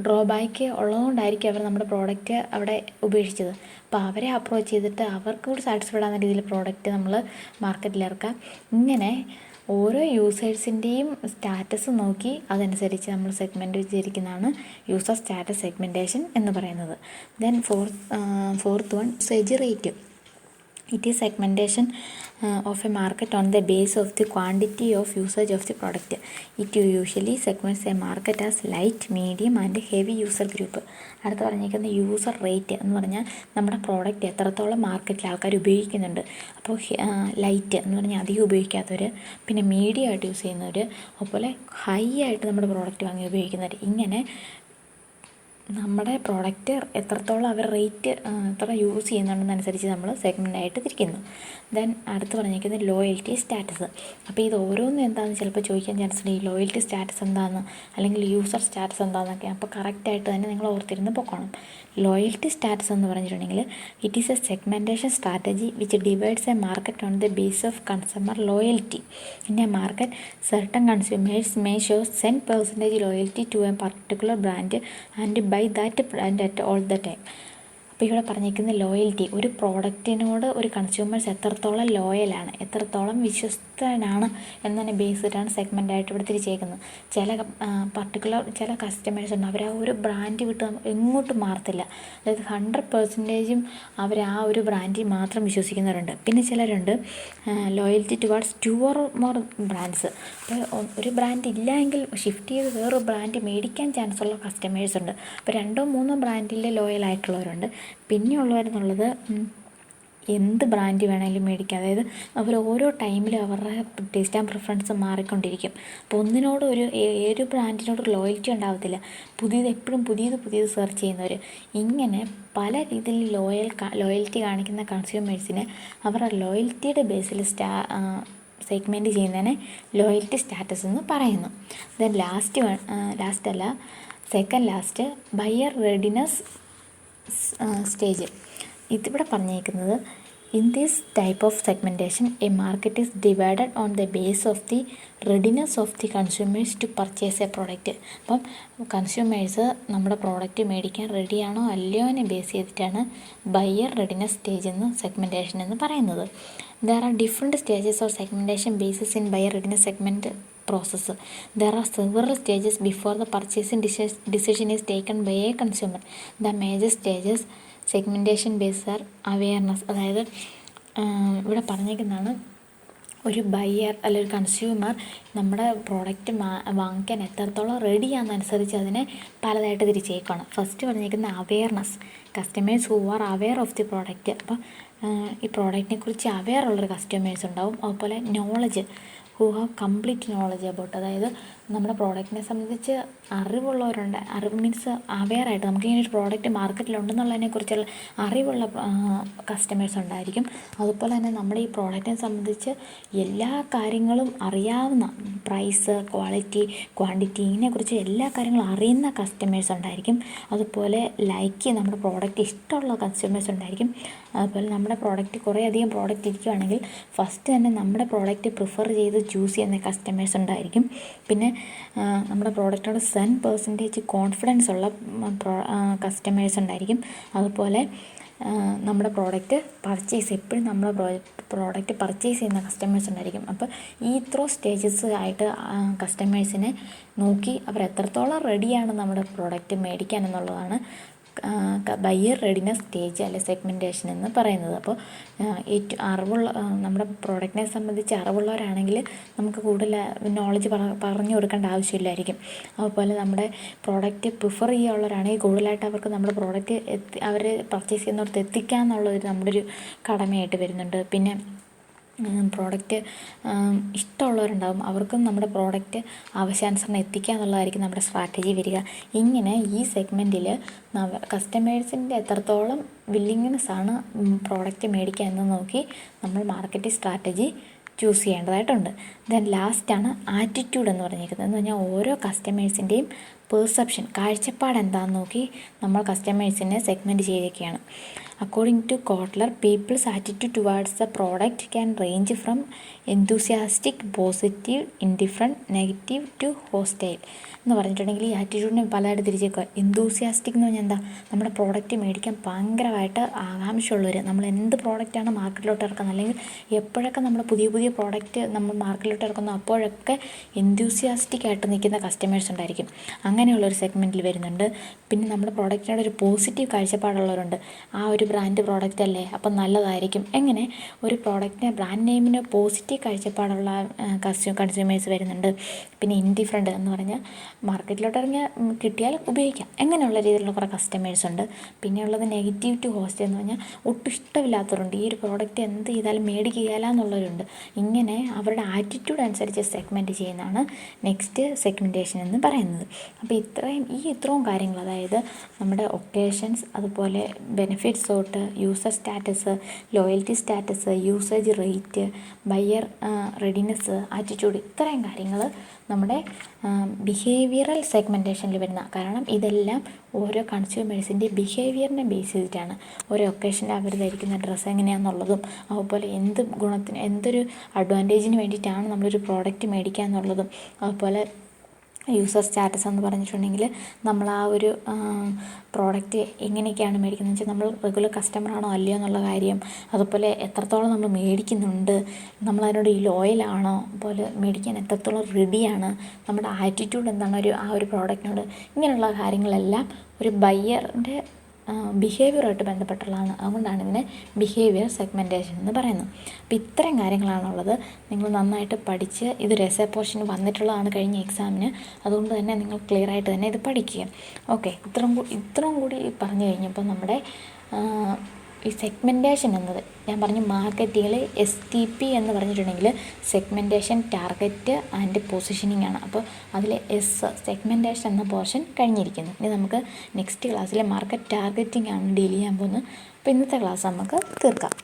ഡ്രോബാക്ക് ഉള്ളതുകൊണ്ടായിരിക്കും അവർ നമ്മുടെ പ്രോഡക്റ്റ് അവിടെ ഉപേക്ഷിച്ചത്. അപ്പോൾ അവരെ അപ്രോച്ച് ചെയ്തിട്ട് അവർക്ക് കൂടി സാറ്റിസ്ഫൈഡ് ആകുന്ന രീതിയിൽ പ്രോഡക്റ്റ് നമ്മൾ മാർക്കറ്റിലിറക്കാം. ഇങ്ങനെ ഓരോ യൂസേഴ്സിൻ്റെയും സ്റ്റാറ്റസ് നോക്കി അതനുസരിച്ച് നമ്മൾ സെഗ്മെൻറ്റ് ചെയ്തിരിക്കുന്നതാണ് യൂസർ സ്റ്റാറ്റസ് സെഗ്മെൻറ്റേഷൻ എന്ന് പറയുന്നത്. Then fourth one, usage rate. It is segmentation of a market on the base of the quantity of usage of the product. It usually segments a market as light, medium and heavy user group. അടുത്ത് പറഞ്ഞിരിക്കുന്ന user rate എന്ന് പറഞ്ഞാൽ നമ്മുടെ product എത്രത്തോളം മാർക്കറ്റിൽ ആൾക്കാർ ഉപയോഗിക്കുന്നുണ്ട്. അപ്പോൾ ലൈറ്റ് എന്ന് പറഞ്ഞാൽ അധികം ഉപയോഗിക്കാത്തവർ, പിന്നെ മീഡിയം ആയിട്ട് യൂസ് ചെയ്യുന്നവർ, അതുപോലെ ഹൈ ആയിട്ട് നമ്മുടെ പ്രോഡക്റ്റ് വാങ്ങി ഉപയോഗിക്കുന്നവർ. ഇങ്ങനെ നമ്മുടെ പ്രോഡക്റ്റ് എത്രത്തോളം അവർ റേറ്റ് എത്ര യൂസ് ചെയ്യുന്നുണ്ടെന്നനുസരിച്ച് നമ്മൾ സെഗ്മെൻ്റായിട്ട് തിരിക്കുന്നു. ദെൻ അടുത്ത് പറഞ്ഞിരിക്കുന്നത് ലോയൽറ്റി സ്റ്റാറ്റസ്. അപ്പോൾ ഇത് ഓരോന്നും എന്താണെന്ന് ചിലപ്പോൾ ചോദിക്കാൻ ചാൻസ് ഉണ്ട്. ഈ ലോയൽറ്റി സ്റ്റാറ്റസ് എന്താണെന്ന് അല്ലെങ്കിൽ യൂസർ സ്റ്റാറ്റസ് എന്താണെന്നൊക്കെ. അപ്പോൾ കറക്റ്റായിട്ട് തന്നെ നിങ്ങൾ ഓർത്തിരുന്ന് പൊക്കണം. ലോയൽറ്റി സ്റ്റാറ്റസ് എന്ന് പറഞ്ഞിട്ടുണ്ടെങ്കിൽ it is a segmentation strategy which divides a market on the base of consumer loyalty. In a market certain consumers may show 10% loyalty to a particular brand and buy that brand at all the time. അപ്പോൾ ഇവിടെ പറഞ്ഞിരിക്കുന്ന loyalty, ഒരു പ്രോഡക്റ്റിനോട് ഒരു consumers എത്രത്തോളം ലോയലാണ്, എത്രത്തോളം വിശ്വസ്തനാണ് എന്നതിനെ base ചെയ്തിട്ടാണ് സെഗ്മെൻ്റായിട്ട് ഇവിടെ തിരിച്ചേക്കുന്നത്. ചില കസ്റ്റമേഴ്സ് ഉണ്ട്, അവർ ആ ഒരു ബ്രാൻഡ് വിട്ട് എങ്ങോട്ടും മാറത്തില്ല. അതായത് 100% അവർ ആ ഒരു ബ്രാൻഡിൽ മാത്രം വിശ്വസിക്കുന്നവരുണ്ട്. പിന്നെ ചിലരുണ്ട് loyalty towards 2 or more brands. അപ്പോൾ ഒരു ബ്രാൻഡ് ഇല്ല എങ്കിൽ ഷിഫ്റ്റ് ചെയ്ത് വേറൊരു ബ്രാൻഡ് മേടിക്കാൻ ചാൻസ് ഉള്ള കസ്റ്റമേഴ്സ് ഉണ്ട്. അപ്പോൾ 2-3 ബ്രാൻഡിൽ ലോയലായിട്ടുള്ളവരുണ്ട്. പിന്നെയുള്ളവരെന്നുള്ളത് എന്ത് ബ്രാൻഡ് വേണമെങ്കിലും മേടിക്കാം. അതായത് അവർ ഓരോ ടൈമിലും അവരുടെ ടേസ്റ്റ് ആൻഡ് പ്രിഫറൻസ് മാറിക്കൊണ്ടിരിക്കും. അപ്പോൾ ഒന്നിനോട് ഏതൊരു ബ്രാൻഡിനോടൊരു ലോയൽറ്റി ഉണ്ടാകത്തില്ല. എപ്പോഴും പുതിയത് സെർച്ച് ചെയ്യുന്നവർ. ഇങ്ങനെ പല രീതിയിൽ ലോയൽറ്റി കാണിക്കുന്ന കൺസ്യൂമേഴ്സിനെ അവരുടെ ലോയൽറ്റിയുടെ ബേസിൽ സെഗ്മെൻറ്റ് ചെയ്യുന്നതിനെ ലോയൽറ്റി സ്റ്റാറ്റസ് എന്ന് പറയുന്നു. Then second buyer readiness stage. ഇതിവിടെ പറഞ്ഞിരിക്കുന്നത് in this type of segmentation a market is divided on the base of the readiness of the consumers to purchase a product. അപ്പം കൺസ്യൂമേഴ്സ് നമ്മുടെ product മേടിക്കാൻ റെഡിയാണോ അല്ലയോ എന്ന് ബേസ് ചെയ്തിട്ടാണ് ബയർ റെഡിനെസ് സ്റ്റേജ് എന്ന് സെഗ്മെൻറ്റേഷൻ എന്ന് പറയുന്നത്. There are different stages of segmentation basis in buyer readiness segment process. There are several stages before the purchasing decision is taken by a consumer. The major stages segmentation based are awareness. അതായത് ഇവിടെ പറഞ്ഞിരിക്കുന്നതാണ് ഒരു buyer അല്ലെങ്കിൽ ഒരു consumer നമ്മുടെ product വാങ്ങിക്കാൻ എത്രത്തോളം റെഡിയാണെന്നനുസരിച്ച് അതിനെ പലതായിട്ട് തിരിച്ചേക്കാണ്. First പറഞ്ഞിരിക്കുന്ന awareness, customers who are aware of the product. അപ്പോൾ ഈ പ്രോഡക്റ്റിനെ കുറിച്ച് അവെയർ ഉള്ളൊരു കസ്റ്റമേഴ്സ് ഉണ്ടാവും. അതുപോലെ knowledge, who have complete knowledge about, അതായത് നമ്മുടെ പ്രോഡക്റ്റിനെ സംബന്ധിച്ച് അറിവുള്ളവരുണ്ട്. അറിവ് മീൻസ് അവെയറായിട്ട് നമുക്കിങ്ങനെ ഒരു പ്രോഡക്റ്റ് മാർക്കറ്റിലുണ്ടെന്നുള്ളതിനെക്കുറിച്ചുള്ള അറിവുള്ള കസ്റ്റമേഴ്സ് ഉണ്ടായിരിക്കും. അതുപോലെ തന്നെ നമ്മുടെ ഈ പ്രോഡക്റ്റിനെ സംബന്ധിച്ച് എല്ലാ കാര്യങ്ങളും അറിയാവുന്ന, പ്രൈസ്, ക്വാളിറ്റി, ക്വാണ്ടിറ്റി, ഇതിനെക്കുറിച്ച് എല്ലാ കാര്യങ്ങളും അറിയുന്ന കസ്റ്റമേഴ്സ് ഉണ്ടായിരിക്കും. അതുപോലെ നമ്മുടെ പ്രോഡക്റ്റ് ഇഷ്ടമുള്ള കസ്റ്റമേഴ്സ് ഉണ്ടായിരിക്കും. അതുപോലെ നമ്മുടെ പ്രോഡക്റ്റ് കുറേയധികം പ്രോഡക്റ്റ് ഇരിക്കുകയാണെങ്കിൽ ഫസ്റ്റ് തന്നെ നമ്മുടെ പ്രോഡക്റ്റ് പ്രിഫർ ചെയ്ത് ചൂസ് ചെയ്യുന്ന കസ്റ്റമേഴ്സ് ഉണ്ടായിരിക്കും. പിന്നെ നമ്മുടെ പ്രോഡക്റ്റിനോട് 100% കോൺഫിഡൻസ് ഉള്ള കസ്റ്റമേഴ്സ് ഉണ്ടായിരിക്കും. അതുപോലെ നമ്മുടെ പ്രോഡക്റ്റ് പർച്ചേസ് എപ്പോഴും നമ്മുടെ പ്രോഡക്റ്റ് പർച്ചേസ് ചെയ്യുന്ന കസ്റ്റമേഴ്സ് ഉണ്ടായിരിക്കും. അപ്പോൾ ഈ സ്റ്റേജസ് ആയിട്ട് കസ്റ്റമേഴ്സിനെ നോക്കി അവർ എത്രത്തോളം റെഡിയാണ് നമ്മുടെ പ്രോഡക്റ്റ് മേടിക്കാൻ എന്നുള്ളതാണ് ബയ്യർ റെഡിനെസ് സ്റ്റേജ് അല്ലെ സെഗ്മെൻറ്റേഷൻ എന്ന് പറയുന്നത്. അപ്പോൾ ഏറ്റവും നമ്മുടെ പ്രോഡക്റ്റിനെ സംബന്ധിച്ച് അറിവുള്ളവരാണെങ്കിൽ നമുക്ക് കൂടുതൽ നോളജ് പറഞ്ഞു കൊടുക്കേണ്ട ആവശ്യമില്ലായിരിക്കും. അതുപോലെ നമ്മുടെ പ്രോഡക്റ്റ് പ്രിഫർ ചെയ്യാനുള്ളവരാണെങ്കിൽ കൂടുതലായിട്ട് അവർക്ക് നമ്മുടെ പ്രോഡക്റ്റ് അവർ പർച്ചേസ് ചെയ്യുന്നിടത്ത് എത്തിക്കുക എന്നുള്ളൊരു നമ്മുടെ ഒരു കടമയായിട്ട് വരുന്നുണ്ട്. പിന്നെ പ്രോഡക്റ്റ് ഇഷ്ടമുള്ളവരുണ്ടാകും, അവർക്കും നമ്മുടെ പ്രോഡക്റ്റ് ആവശ്യാനുസരണം എത്തിക്കുക എന്നുള്ളതായിരിക്കും നമ്മുടെ സ്ട്രാറ്റജി വരിക. ഇങ്ങനെ ഈ സെഗ്മെൻറ്റിൽ കസ്റ്റമേഴ്സിൻ്റെ എത്രത്തോളം വില്ലിങ്നെസ് ആണ് പ്രോഡക്റ്റ് മേടിക്കുക എന്ന് നോക്കി നമ്മൾ മാർക്കറ്റിംഗ് സ്ട്രാറ്റജി ചൂസ് ചെയ്യേണ്ടതായിട്ടുണ്ട്. ദെൻ ലാസ്റ്റാണ് ആറ്റിറ്റ്യൂഡ് എന്ന് പറഞ്ഞിരിക്കുന്നത്. എന്ന് പറഞ്ഞാൽ ഓരോ കസ്റ്റമേഴ്സിൻ്റെയും പെർസെപ്ഷൻ, കാഴ്ചപ്പാട് എന്താണെന്ന് നോക്കി നമ്മൾ കസ്റ്റമേഴ്സിനെ സെഗ്മെൻറ്റ് ചെയ്തൊക്കെയാണ്. According to Kotler, people's attitude towards the product can range from enthusiastic, positive, indifferent, negative to hostile എന്ന് പറഞ്ഞിട്ടുണ്ടെങ്കിൽ ഈ ആറ്റിറ്റ്യൂഡിനെ പലതായിട്ട് തിരിച്ചേക്കുക. എന്തൂസിയാസ്റ്റിക് എന്ന് പറഞ്ഞാൽ എന്താ, നമ്മുടെ പ്രോഡക്റ്റ് മേടിക്കാൻ ഭയങ്കരമായിട്ട് ആകാംക്ഷയുള്ളവർ, നമ്മൾ എന്ത് പ്രോഡക്റ്റാണ് മാർക്കറ്റിലോട്ട് ഇറക്കുന്നത് അല്ലെങ്കിൽ എപ്പോഴൊക്കെ നമ്മൾ പുതിയ പ്രോഡക്റ്റ് നമ്മൾ മാർക്കറ്റിലോട്ട് ഇറക്കുന്നു അപ്പോഴൊക്കെ എന്തൂസിയാസ്റ്റിക് ആയിട്ട് നിൽക്കുന്ന കസ്റ്റമേഴ്സ് ഉണ്ടായിരിക്കും. അങ്ങനെയുള്ളൊരു സെഗ്മെൻറ്റിൽ വരുന്നുണ്ട്. പിന്നെ നമ്മുടെ പ്രോഡക്റ്റിനോട് ഒരു പോസിറ്റീവ് കാഴ്ചപ്പാടുള്ളവരുണ്ട്. ആ ഒരു ബ്രാൻഡ് പ്രോഡക്റ്റ് അല്ലേ അപ്പം നല്ലതായിരിക്കും. എങ്ങനെ ഒരു പ്രോഡക്റ്റിനെ ബ്രാൻഡ് നെയിമിന് പോസിറ്റീവ് കാഴ്ചപ്പാടുള്ള കൺസ്യൂമേഴ്സ് വരുന്നുണ്ട്. പിന്നെ ഇൻഡിഫറൻറ്റ് എന്ന് പറഞ്ഞാൽ മാർക്കറ്റിലോട്ട് ഇറങ്ങിയാൽ കിട്ടിയാൽ ഉപയോഗിക്കാം എങ്ങനെയുള്ള രീതിയിലുള്ള കുറേ കസ്റ്റമേഴ്സ് ഉണ്ട്. പിന്നെയുള്ളത് നെഗറ്റീവ് ടു ഹോസ്റ്റ് എന്ന് പറഞ്ഞാൽ ഒട്ടും ഇഷ്ടമില്ലാത്തവരുണ്ട്, ഈ ഒരു പ്രോഡക്റ്റ് എന്ത് ചെയ്താലും മേടിക്കുകയില്ല എന്നുള്ളവരുണ്ട്. ഇങ്ങനെ അവരുടെ ആറ്റിറ്റ്യൂഡ് അനുസരിച്ച് സെഗ്മെൻറ്റ് ചെയ്യുന്നതാണ് നെക്സ്റ്റ് സെഗ്മെൻറ്റേഷൻ എന്ന് പറയുന്നത്. അപ്പോൾ ഇത്രയും കാര്യങ്ങൾ, അതായത് നമ്മുടെ ഒക്കേഷൻസ്, അതുപോലെ ബെനിഫിറ്റ്സ് തൊട്ട് user status, loyalty status, usage rate, buyer readiness, attitude, ഇത്രയും കാര്യങ്ങൾ നമ്മുടെ ബിഹേവിയറൽ സെഗ്മെൻറ്റേഷനിൽ വരുന്ന. കാരണം ഇതെല്ലാം ഓരോ കൺസ്യൂമേഴ്സിൻ്റെ ബിഹേവിയറിനെ ബേസ് ചെയ്തിട്ടാണ്. ഓരോ ഒക്കേഷനിൽ അവർ ധരിക്കുന്ന ഡ്രസ്സ് എങ്ങനെയാണെന്നുള്ളതും അതുപോലെ എന്ത് ഗുണത്തിന് എന്തൊരു അഡ്വാൻറ്റേജിന് വേണ്ടിയിട്ടാണ് നമ്മളൊരു പ്രോഡക്റ്റ് മേടിക്കുക എന്നുള്ളതും, അതുപോലെ യൂസർ സ്റ്റാറ്റസ് എന്ന് പറഞ്ഞിട്ടുണ്ടെങ്കിൽ നമ്മൾ ആ ഒരു പ്രോഡക്റ്റ് എങ്ങനെയൊക്കെയാണ് മേടിക്കുന്നത് വെച്ചാൽ നമ്മൾ റെഗുലർ കസ്റ്റമറാണോ അല്ലയോ എന്നുള്ള കാര്യം, അതുപോലെ എത്രത്തോളം നമ്മൾ മേടിക്കുന്നുണ്ട്, നമ്മളതിനോട് ഈ ലോയലാണോ, അതുപോലെ മേടിക്കാൻ എത്രത്തോളം റെഡിയാണ്, നമ്മുടെ ആറ്റിറ്റ്യൂഡ് എന്താണ് ആ ഒരു പ്രോഡക്റ്റിനോട്, ഇങ്ങനെയുള്ള കാര്യങ്ങളെല്ലാം ഒരു ബയ്യറിൻ്റെ ബിഹേവിയറുമായിട്ട് ബന്ധപ്പെട്ടുള്ളതാണ്. അതുകൊണ്ടാണ് ഇതിനെ ബിഹേവിയർ സെഗ്മെൻറ്റേഷൻ എന്ന് പറയുന്നത്. അപ്പോൾ ഇത്രയും കാര്യങ്ങളാണുള്ളത്. നിങ്ങൾ നന്നായിട്ട് പഠിച്ച് ഇതൊരു എസ്സേ പോർഷൻ വന്നിട്ടുള്ളതാണ് കഴിഞ്ഞ എക്സാമിന്. അതുകൊണ്ട് തന്നെ നിങ്ങൾ ക്ലിയറായിട്ട് തന്നെ ഇത് പഠിക്കുക. ഓക്കെ, ഇത്രയും കൂടി പറഞ്ഞു കഴിഞ്ഞപ്പോൾ നമ്മുടെ ഈ സെഗ്മെൻറ്റേഷൻ എന്നത് ഞാൻ പറഞ്ഞു, മാർക്കറ്റിങ്ങിൽ STP എന്ന് പറഞ്ഞിട്ടുണ്ടെങ്കിൽ സെഗ്മെൻറ്റേഷൻ, ടാർഗറ്റ് ആൻഡ് പൊസിഷനിങ് ആണ്. അപ്പോൾ അതിൽ സെഗ്മെൻറ്റേഷൻ എന്ന പോർഷൻ കഴിഞ്ഞിരിക്കുന്നു. ഇനി നമുക്ക് നെക്സ്റ്റ് ക്ലാസ്സിൽ മാർക്കറ്റ് ടാർഗറ്റിംഗ് ആണ് ഡീൽ ചെയ്യാൻ പോകുന്നത്. അപ്പോൾ ഇന്നത്തെ ക്ലാസ് നമുക്ക് തീർക്കാം.